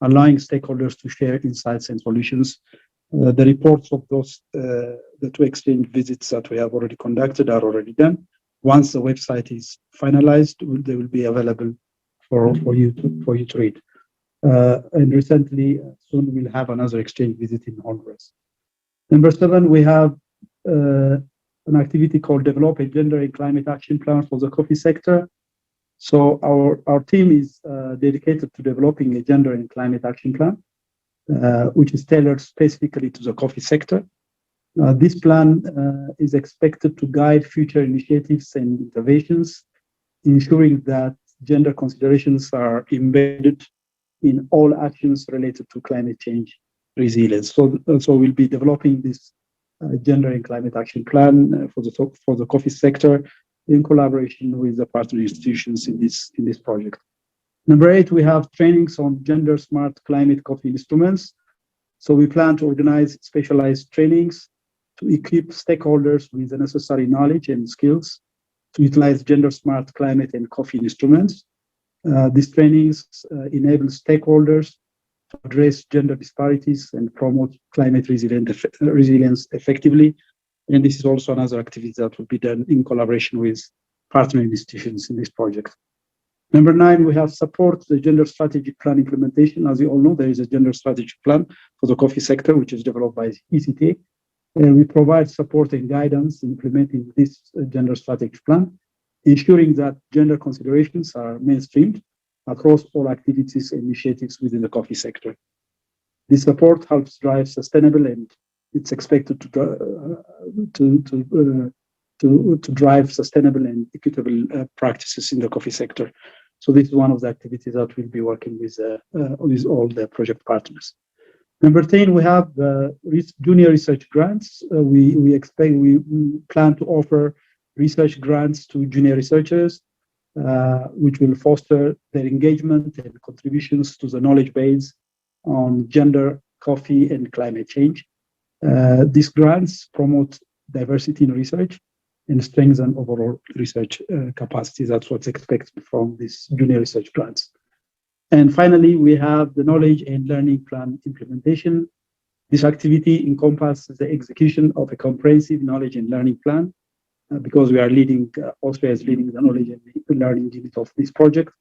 allowing stakeholders to share insights and solutions. The reports of those the 2 exchange visits that we have already conducted are already done. Once the website is finalized, they will be available for you to read. And recently, soon we'll have another exchange visit in Honduras. Number 7, we have an activity called Develop a Gender and Climate Action Plan for the coffee sector. So our team is dedicated to developing a gender and climate action plan, which is tailored specifically to the coffee sector. This plan is expected to guide future initiatives and interventions, ensuring that gender considerations are embedded in all actions related to climate change resilience. So we'll be developing this gender and climate action plan for the coffee sector in collaboration with the partner institutions in this project. Number 8, we have trainings on gender smart climate coffee instruments. So we plan to organize specialized trainings to equip stakeholders with the necessary knowledge and skills to utilize gender smart climate and coffee instruments. These trainings enable stakeholders to address gender disparities and promote climate resilience effectively. And this is also another activity that will be done in collaboration with partner institutions in this project. Number 9, we have support the gender strategic plan implementation. As you all know, there is a gender strategic plan for the coffee sector, which is developed by ECTA. And we provide support and guidance in implementing this gender strategic plan, ensuring that gender considerations are mainstreamed across all activities and initiatives within the coffee sector. This support helps drive sustainable, and it's expected to drive sustainable and equitable practices in the coffee sector. So this is one of the activities that we'll be working with all the project partners. Number 10, we have junior research grants. We plan to offer research grants to junior researchers, which will foster their engagement and contributions to the knowledge base on gender, coffee, and climate change. These grants promote diversity in research and strengthen overall research capacity. That's what's expected from these junior research grants. And finally, we have the knowledge and learning plan implementation. This activity encompasses the execution of a comprehensive knowledge and learning plan, because we are Austria is leading the knowledge and learning unit of this project.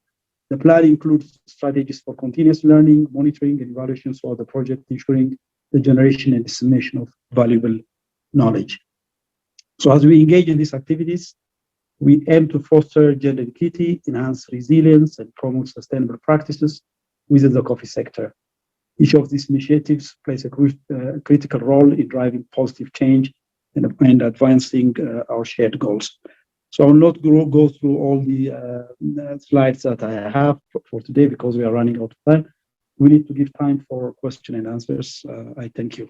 The plan includes strategies for continuous learning, monitoring, and evaluations for the project, ensuring the generation and dissemination of valuable knowledge. So as we engage in these activities, we aim to foster gender equity, enhance resilience, and promote sustainable practices within the coffee sector. Each of these initiatives plays a critical role in driving positive change and advancing our shared goals. So I will not go through all the slides that I have for today because we are running out of time. We need to give time for question and answers. I thank you.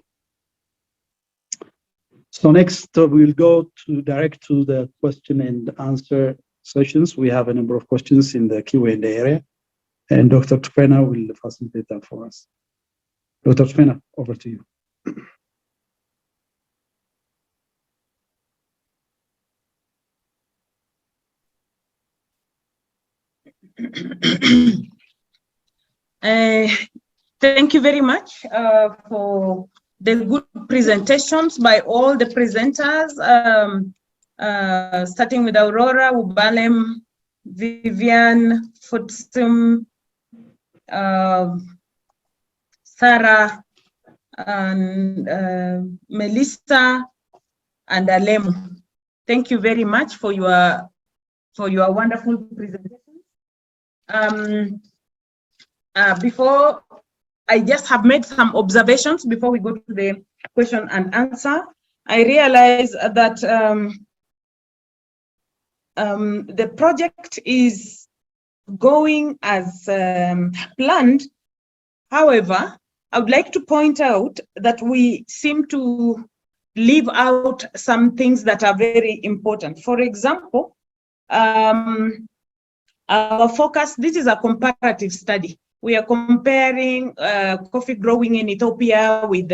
So next, we'll go direct to the question and answer sessions. We have a number of questions in the Q&A area, and Dr. Tufena will facilitate that for us. Dr. Tufena, over to you. Thank you very much for the good presentations by all the presenters, starting with Aurora, Ubalem, Vivian, Futsim, Sarah, and Melissa, and Alem. Thank you very much for your wonderful presentations. Before, I just have made some observations before we go to the question and answer. I realize that the project is going as planned, However, I would like to point out that we seem to leave out some things that are very important. For example, our focus, this is a comparative study. We are comparing coffee growing in Ethiopia with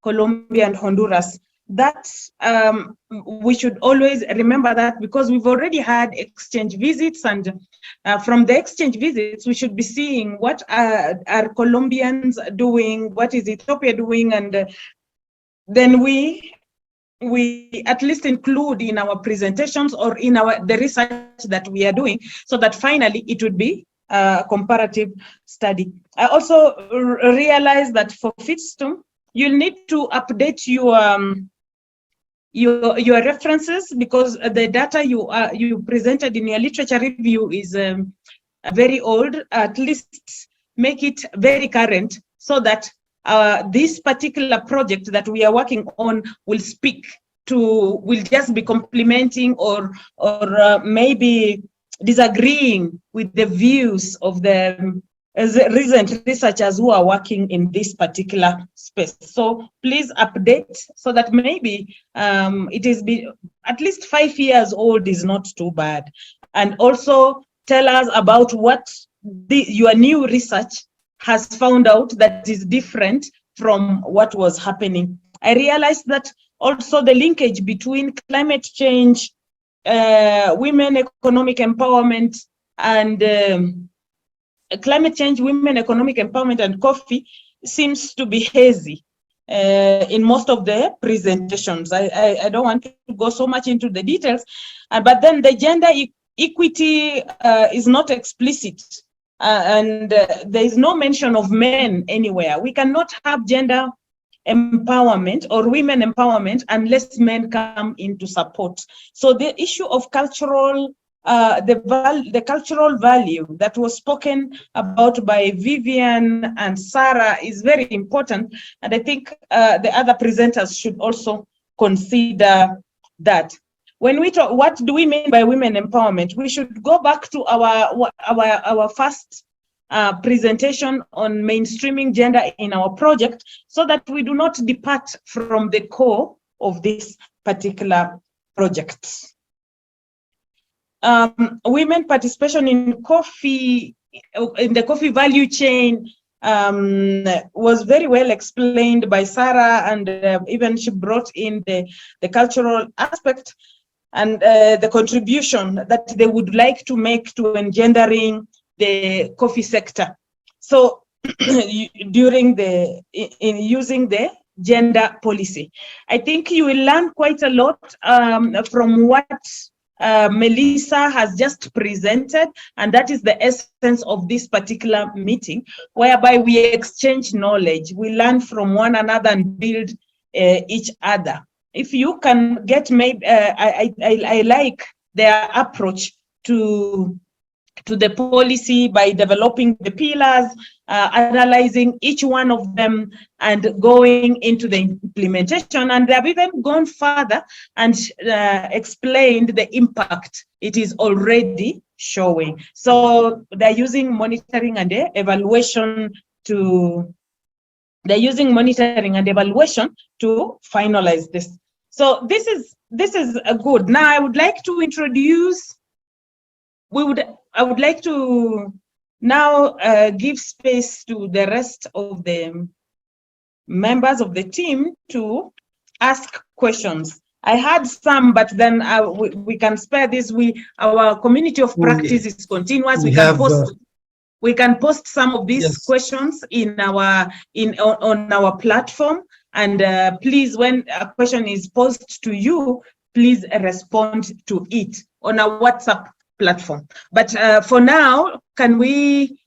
Colombia and Honduras. That we should always remember that, because we've already had exchange visits, and from the exchange visits, we should be seeing what are Colombians doing, what is Ethiopia doing, and then we at least include in our presentations or in the research that we are doing, so that finally it would be a comparative study. I also realized that for Fitstum, you'll need to update your references, because the data you presented in your literature review is very old. At least make it very current, so that this particular project that we are working on will just be complementing or maybe disagreeing with the views of the recent researchers who are working in this particular space. So please update, so that maybe it is at least 5 years old is not too bad. And also tell us about what your new research has found out that is different from what was happening. I realized that also the linkage between climate change, women economic empowerment, and women economic empowerment and coffee seems to be hazy in most of the presentations. I don't want to go so much into the details, but then the gender equity is not explicit, and there is no mention of men anywhere. We cannot have gender empowerment or women empowerment unless men come into support. So the issue of cultural, the cultural value that was spoken about by Vivian and Sarah is very important, and I think the other presenters should also consider that. When we talk, what do we mean by women empowerment? We should go back to our first presentation on mainstreaming gender in our project, so that we do not depart from the core of this particular project. Women participation in coffee, in the coffee value chain, was very well explained by Sarah, and even she brought in the cultural aspect and the contribution that they would like to make to engendering the coffee sector. So during in using the gender policy, I think you will learn quite a lot from what Melissa has just presented, and that is the essence of this particular meeting, whereby we exchange knowledge, we learn from one another and build each other. If you can get, maybe I like their approach to the policy by developing the pillars, analyzing each one of them, and going into the implementation. And they have even gone further and explained the impact it is already showing. So they're using monitoring and evaluation to finalize this. So this is a good. Now I would like to introduce. I would like to now give space to the rest of the members of the team to ask questions. I had some, but then we can spare this. Our community of practice is continuous. We can post some of these questions in on our platform. And please, when a question is posed to you, please respond to it on our WhatsApp platform. But for now, can we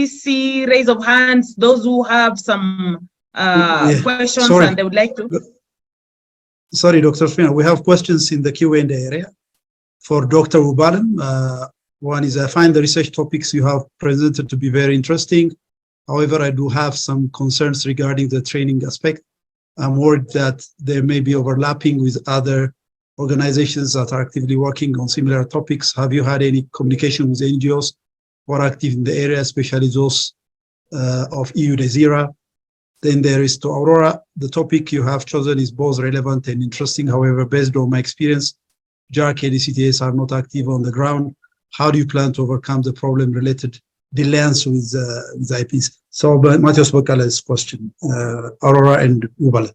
see raise of hands, those who have some questions and they would like to? Sorry, Dr. Fina, we have questions in the Q&A area for Dr. Ubalem. One is, I find the research topics you have presented to be very interesting. However, I do have some concerns regarding the training aspect. I'm worried that there may be overlapping with other organizations that are actively working on similar topics. Have you had any communication with NGOs who are active in the area, especially those of EU Desira. Then there is to Aurora. The topic you have chosen is both relevant and interesting. However, based on my experience, JARC and ECTS are not active on the ground. How do you plan to overcome the problem related delays with IPs? So Matthias Bocala's question, Aurora and Ubala.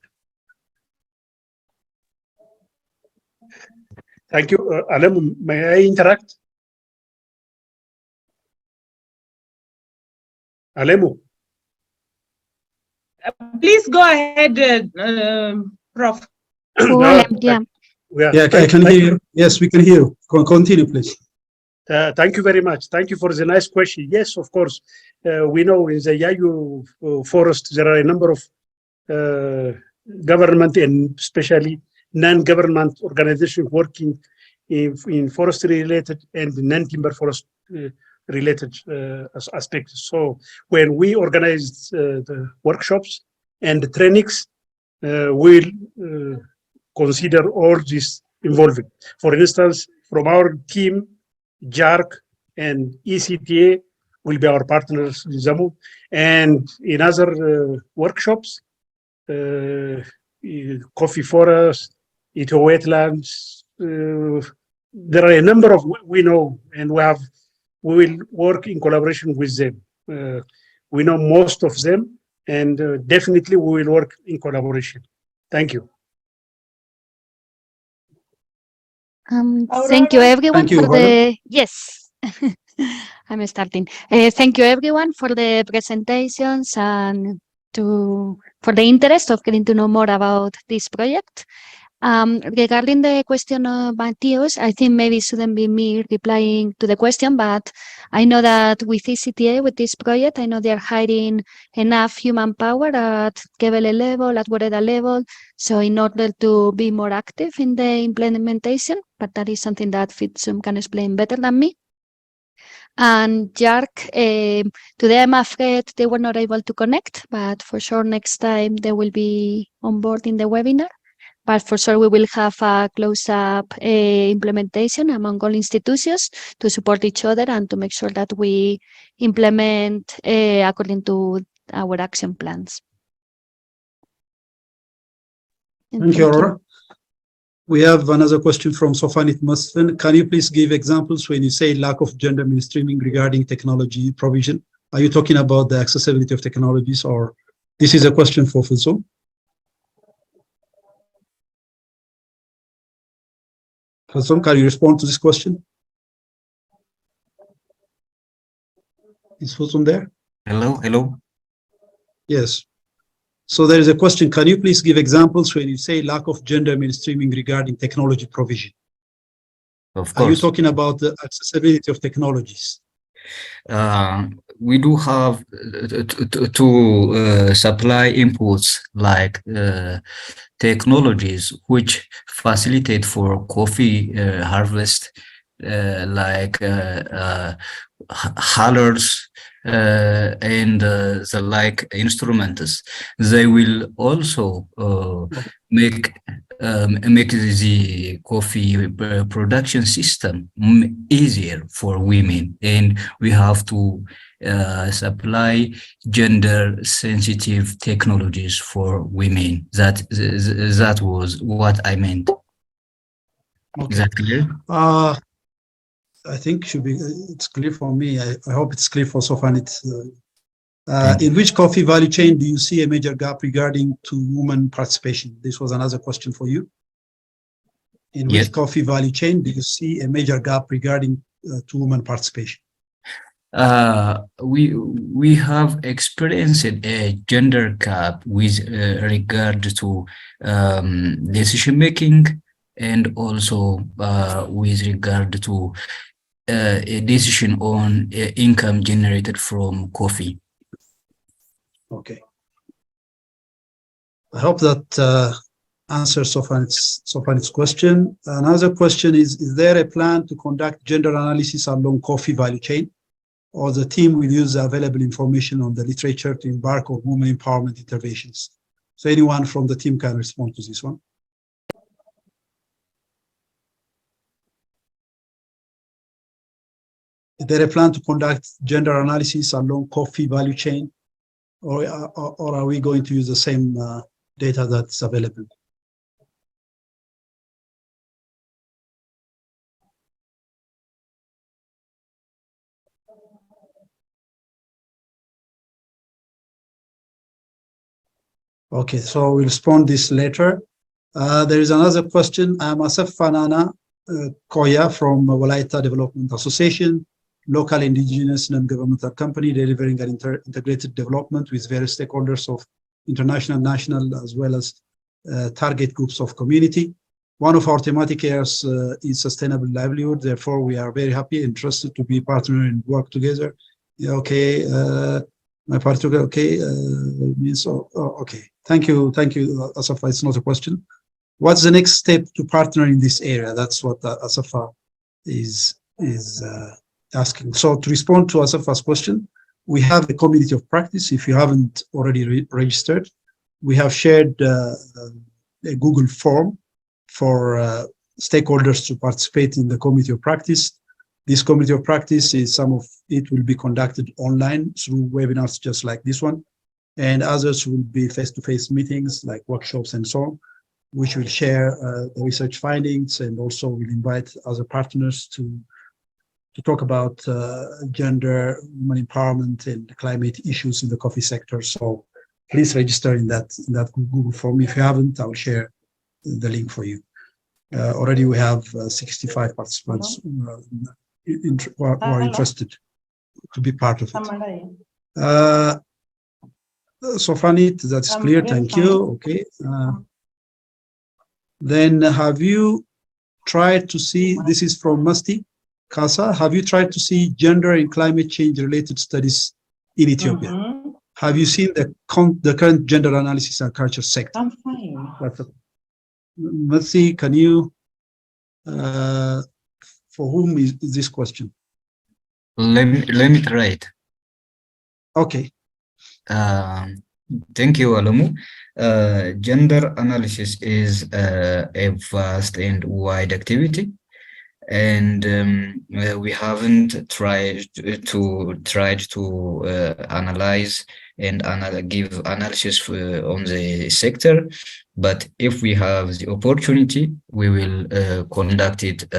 Thank you. Alem, may I interact? Alemu. Please go ahead, Prof. Yeah. Yeah, I can hear you. Yes, we can hear you. Continue, please. Thank you very much. Thank you for the nice question. Yes, of course. We know in the Yayu forest, there are a number of government and especially non-government organizations working in forestry related and non-timber forest related aspects. So when we organize the workshops and the trainings, we'll consider all this involved. For instance, from our team, JARC and ECTA will be our partners in Zamu. And in other workshops, coffee forest, EthioWetlands, there are a number of we know, and we will work in collaboration with them. We know most of them, and definitely we will work in collaboration. Thank you. Thank you everyone for the yes. I'm starting. Thank you everyone for the presentations and for the interest of getting to know more about this project. Regarding the question of Matthias, I think maybe it shouldn't be me replying to the question, but I know that with ECTA, with this project, I know they're hiring enough human power at Kebele level, at Boreda level, so in order to be more active in the implementation, but that is something that Fitsum can explain better than me. And JARC, today I'm afraid they were not able to connect, but for sure next time they will be on board in the webinar. But for sure we will have a close-up implementation among all institutions to support each other and to make sure that we implement according to our action plans. Thank you, Aurora. We have another question from Sofanit Musfin. Can you please give examples when you say lack of gender mainstreaming regarding technology provision? Are you talking about the accessibility of technologies, or this is a question for Fulso? Fulso, can you respond to this question? Is Fulso there? Hello. Yes. So there is a question. Can you please give examples when you say lack of gender mainstreaming regarding technology provision? Of course. Are you talking about the accessibility of technologies? We do have to supply inputs like technologies which facilitate for coffee harvest, like hullers and the like instruments. They will also make the coffee production system easier for women, and we have to supply gender sensitive technologies for women. That was what I meant. Okay. Is that clear? I think it's clear for me. I hope it's clear for Sofanit. In which coffee value chain do you see a major gap regarding to women participation? This was another question for you. In which coffee value chain do you see a major gap regarding to women participation? We have experienced a gender gap with regard to decision making, and also with regard to a decision on income generated from coffee. Okay. I hope that answers Sofanit's question. Another question is there a plan to conduct gender analysis along coffee value chain, or the team will use the available information on the literature to embark on women empowerment interventions? So anyone from the team can respond to this one. Is there a plan to conduct gender analysis along coffee value chain, or are we going to use the same data that's available? Okay, so we'll respond this later. There is another question. I'm Asaf Fanana Koya from Walaita Development Association, local indigenous non-governmental company delivering an integrated development with various stakeholders of international, national, as well as target groups of community. One of our thematic areas is sustainable livelihood. Therefore, we are very happy and interested to be partner and work together. Yeah, okay, my part okay means okay. Thank you, Asafa. It's not a question. What's the next step to partner in this area? That's what Asafa is asking. So to respond to Asafa's question, we have a community of practice. If you haven't already registered, we have shared a Google form for stakeholders to participate in the community of practice. This community of practice is some of it will be conducted online through webinars just like this one, and others will be face-to-face meetings like workshops and so on, which will share the research findings, and also will invite other partners to talk about gender, women empowerment, and climate issues in the coffee sector. So please register in that Google form. If you haven't, I'll share the link for you. Already we have 65 participants who are interested to be part of it. So Fanit, that's clear. Thank you. Okay. Then have you tried to see, this is from Masti Kasa, have you tried to see gender and climate change related studies in Ethiopia? Have you seen the current gender analysis and culture sector? I'm fine. Masti, can you, for whom is this question? Let me try it. Okay. Thank you, Alamu. Gender analysis is a vast and wide activity, and we haven't tried to analyze and give analysis on the sector. But if we have the opportunity, we will conduct it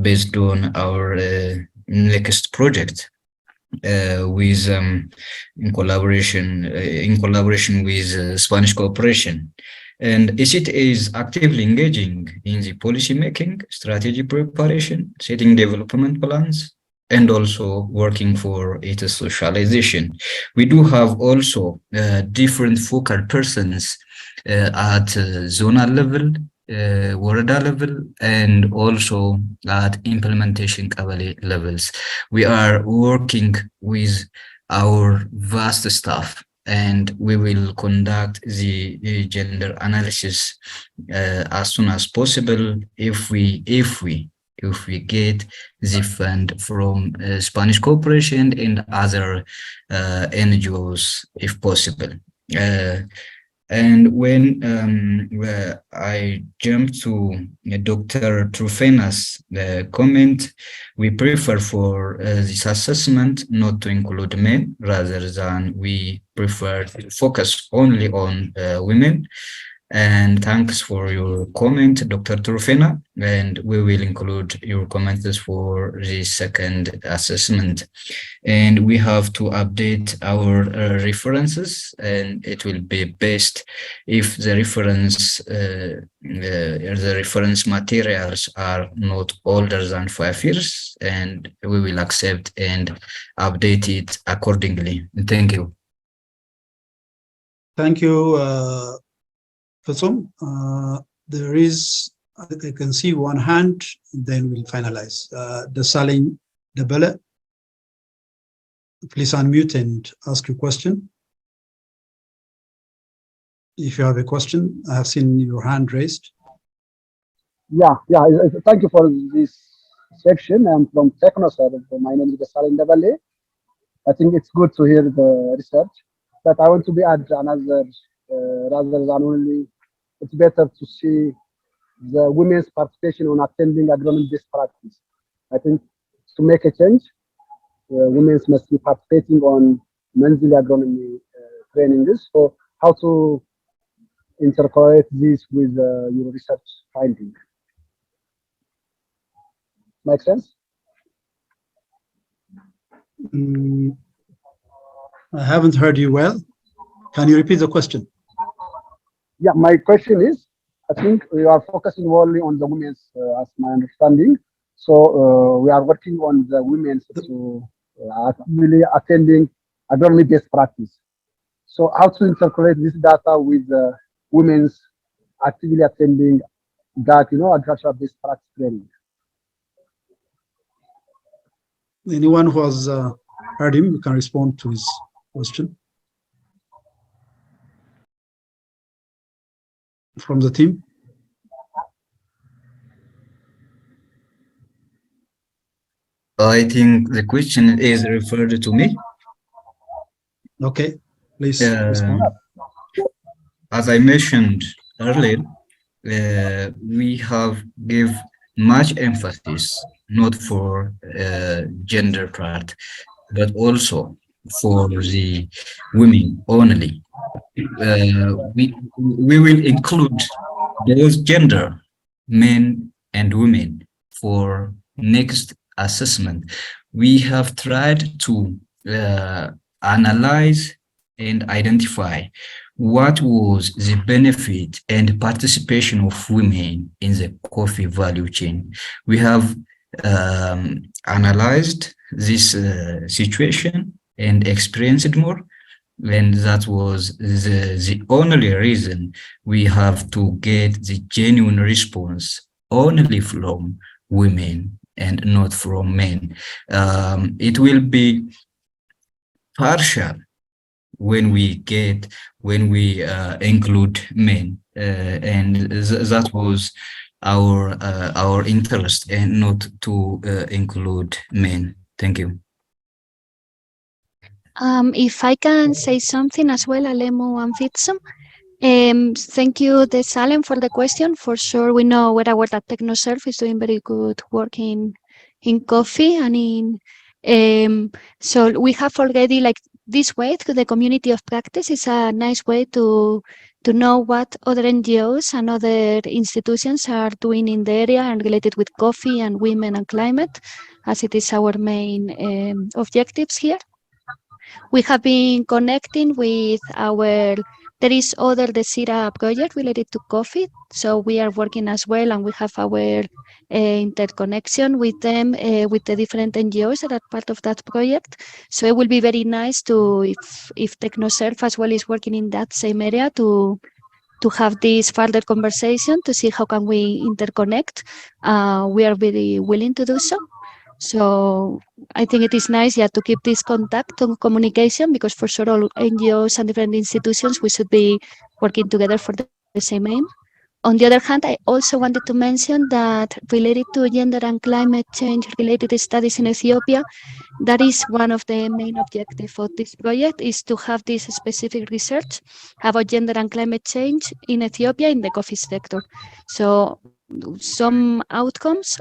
based on our next project. With in collaboration with Spanish cooperation, and ECIT is actively engaging in the policy making, strategy preparation, setting development plans, and also working for its socialization. We do have also different focal persons at zonal level, Warada level, and also at implementation Kabali levels. We are working with our vast staff, and we will conduct the gender analysis as soon as possible if we get the fund from Spanish cooperation and other NGOs if possible. And when I jump to Dr. Trufena's comment, we prefer for this assessment not to include men, rather than we prefer to focus only on women. And thanks for your comment, Dr. Trufena, and we will include your comments for the second assessment. And we have to update our references, and it will be best if the reference materials are not older than 5 years, and we will accept and update it accordingly. Thank you. Thank you, Fasum. There is, I can see one hand, then we'll finalize. Desalegn Debele, please unmute and ask your question. If you have a question, I have seen your hand raised. Yeah, thank you for this section. I'm from TechnoServe. My name is Desalegn Debele. I think it's good to hear the research, but I want to be add another, rather than only, it's better to see the women's participation on attending agronomy-based practice. I think to make a change, women must be participating on monthly agronomy trainings. So how to interpolate this with your research finding? Make sense? I haven't heard you well. Can you repeat the question? Yeah, my question is, I think we are focusing only on the women's, as my understanding. So we are working on the women's to really attending agronomy best practice. So how to interpolate this data with women's actively attending that, agricultural best practice training? Anyone who has heard him can respond to his question from the team. I think the question is referred to me. Okay, please respond. As I mentioned earlier, we have give much emphasis not for gender part, but also for the women only. We will include those gender, men and women, for next assessment. We have tried to analyze and identify what was the benefit and participation of women in the coffee value chain. We have analyzed this situation and experienced more, and that was the only reason we have to get the genuine response only from women and not from men. It will be partial when we include men, and that was our interest, and not to include men. Thank you. If I can say something as well, Alemu and Fitsum. Thank you, Salem, for the question. For sure, we know where our TechnoServe is doing very good work in coffee and in. So we have already like this way to the community of practice is a nice way to know what other NGOs and other institutions are doing in the area and related with coffee and women and climate, as it is our main objectives here. We have been connecting with there is other Desira project related to coffee. So we are working as well, and we have our interconnection with them, with the different NGOs that are part of that project. So it will be very nice if TechnoServe as well is working in that same area to have this further conversation to see how can we interconnect. We are very willing to do so. So I think it is nice, to keep this contact and communication, because for sure all NGOs and different institutions, we should be working together for the same aim. On the other hand, I also wanted to mention that related to gender and climate change related studies in Ethiopia, that is one of the main objectives of this project, is to have this specific research about gender and climate change in Ethiopia in the coffee sector. So some outcomes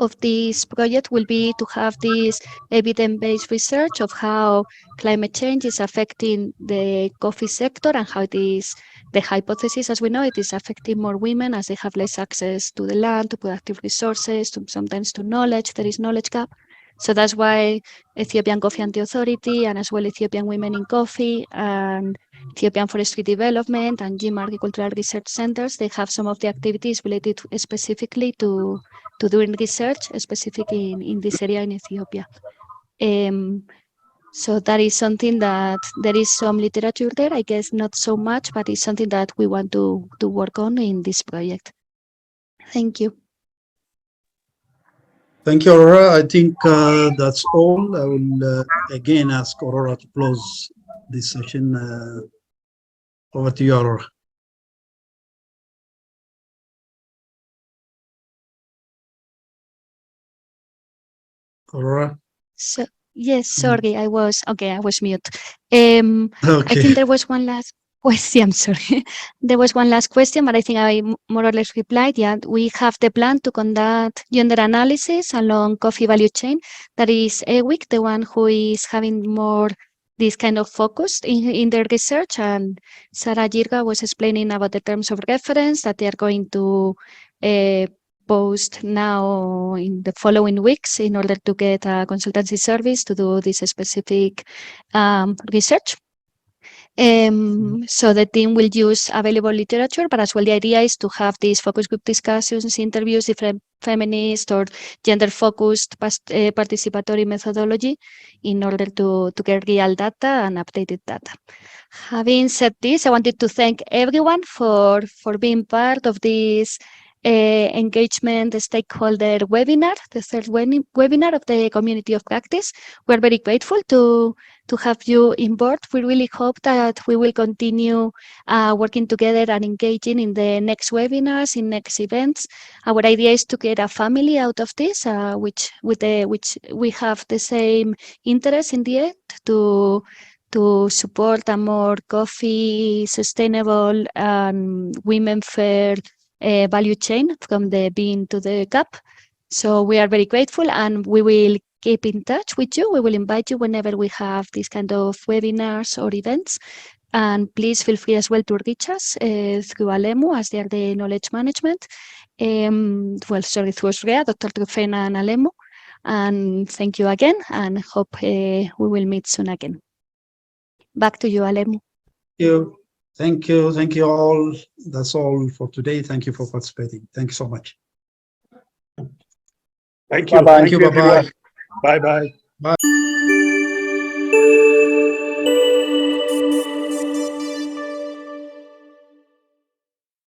of this project will be to have this evidence-based research of how climate change is affecting the coffee sector and how it is, the hypothesis, as we know, it is affecting more women as they have less access to the land, to productive resources, sometimes to knowledge. There is knowledge gap. So that's why Ethiopian Coffee Anti-Authority and as well Ethiopian Women in Coffee and Ethiopian Forestry Development and GIM Agricultural Research Centers, they have some of the activities related specifically to doing research, specifically in this area in Ethiopia. So that is something that there is some literature there, I guess not so much, but it's something that we want to work on in this project. Thank you. Thank you, Aurora. I think that's all. I will again ask Aurora to close this session. Over to you, Aurora. Aurora? So, yes, sorry, I was mute. Okay. I think there was one last question, sorry. There was one last question, but I think I more or less replied. Yeah, we have the plan to conduct gender analysis along coffee value chain. That is EWIC, the one who is having more this kind of focus in their research. And Sarah Jirga was explaining about the terms of reference that they are going to post now in the following weeks in order to get a consultancy service to do this specific research. So the team will use available literature, but as well the idea is to have these focus group discussions, interviews, different feminist or gender-focused participatory methodology in order to get real data and updated data. Having said this, I wanted to thank everyone for being part of this engagement stakeholder webinar, the third webinar of the community of practice. We're very grateful to have you on board. We really hope that we will continue working together and engaging in the next webinars, in next events. Our idea is to get a family out of this, which we have the same interest in the end to support a more coffee, sustainable, and women-fair value chain from the bean to the cup. So we are very grateful, and we will keep in touch with you. We will invite you whenever we have these kind of webinars or events. And please feel free as well to reach us through Alemu, as they are the knowledge management. Through Usrea, Dr. Trufena and Alemu. And thank you again, and hope we will meet soon again. Back to you, Alemu. Thank you all. That's all for today. Thank you for participating. Thank you so much. Thank you. Bye-bye. Thank you, Bye-bye. everyone. Bye-bye.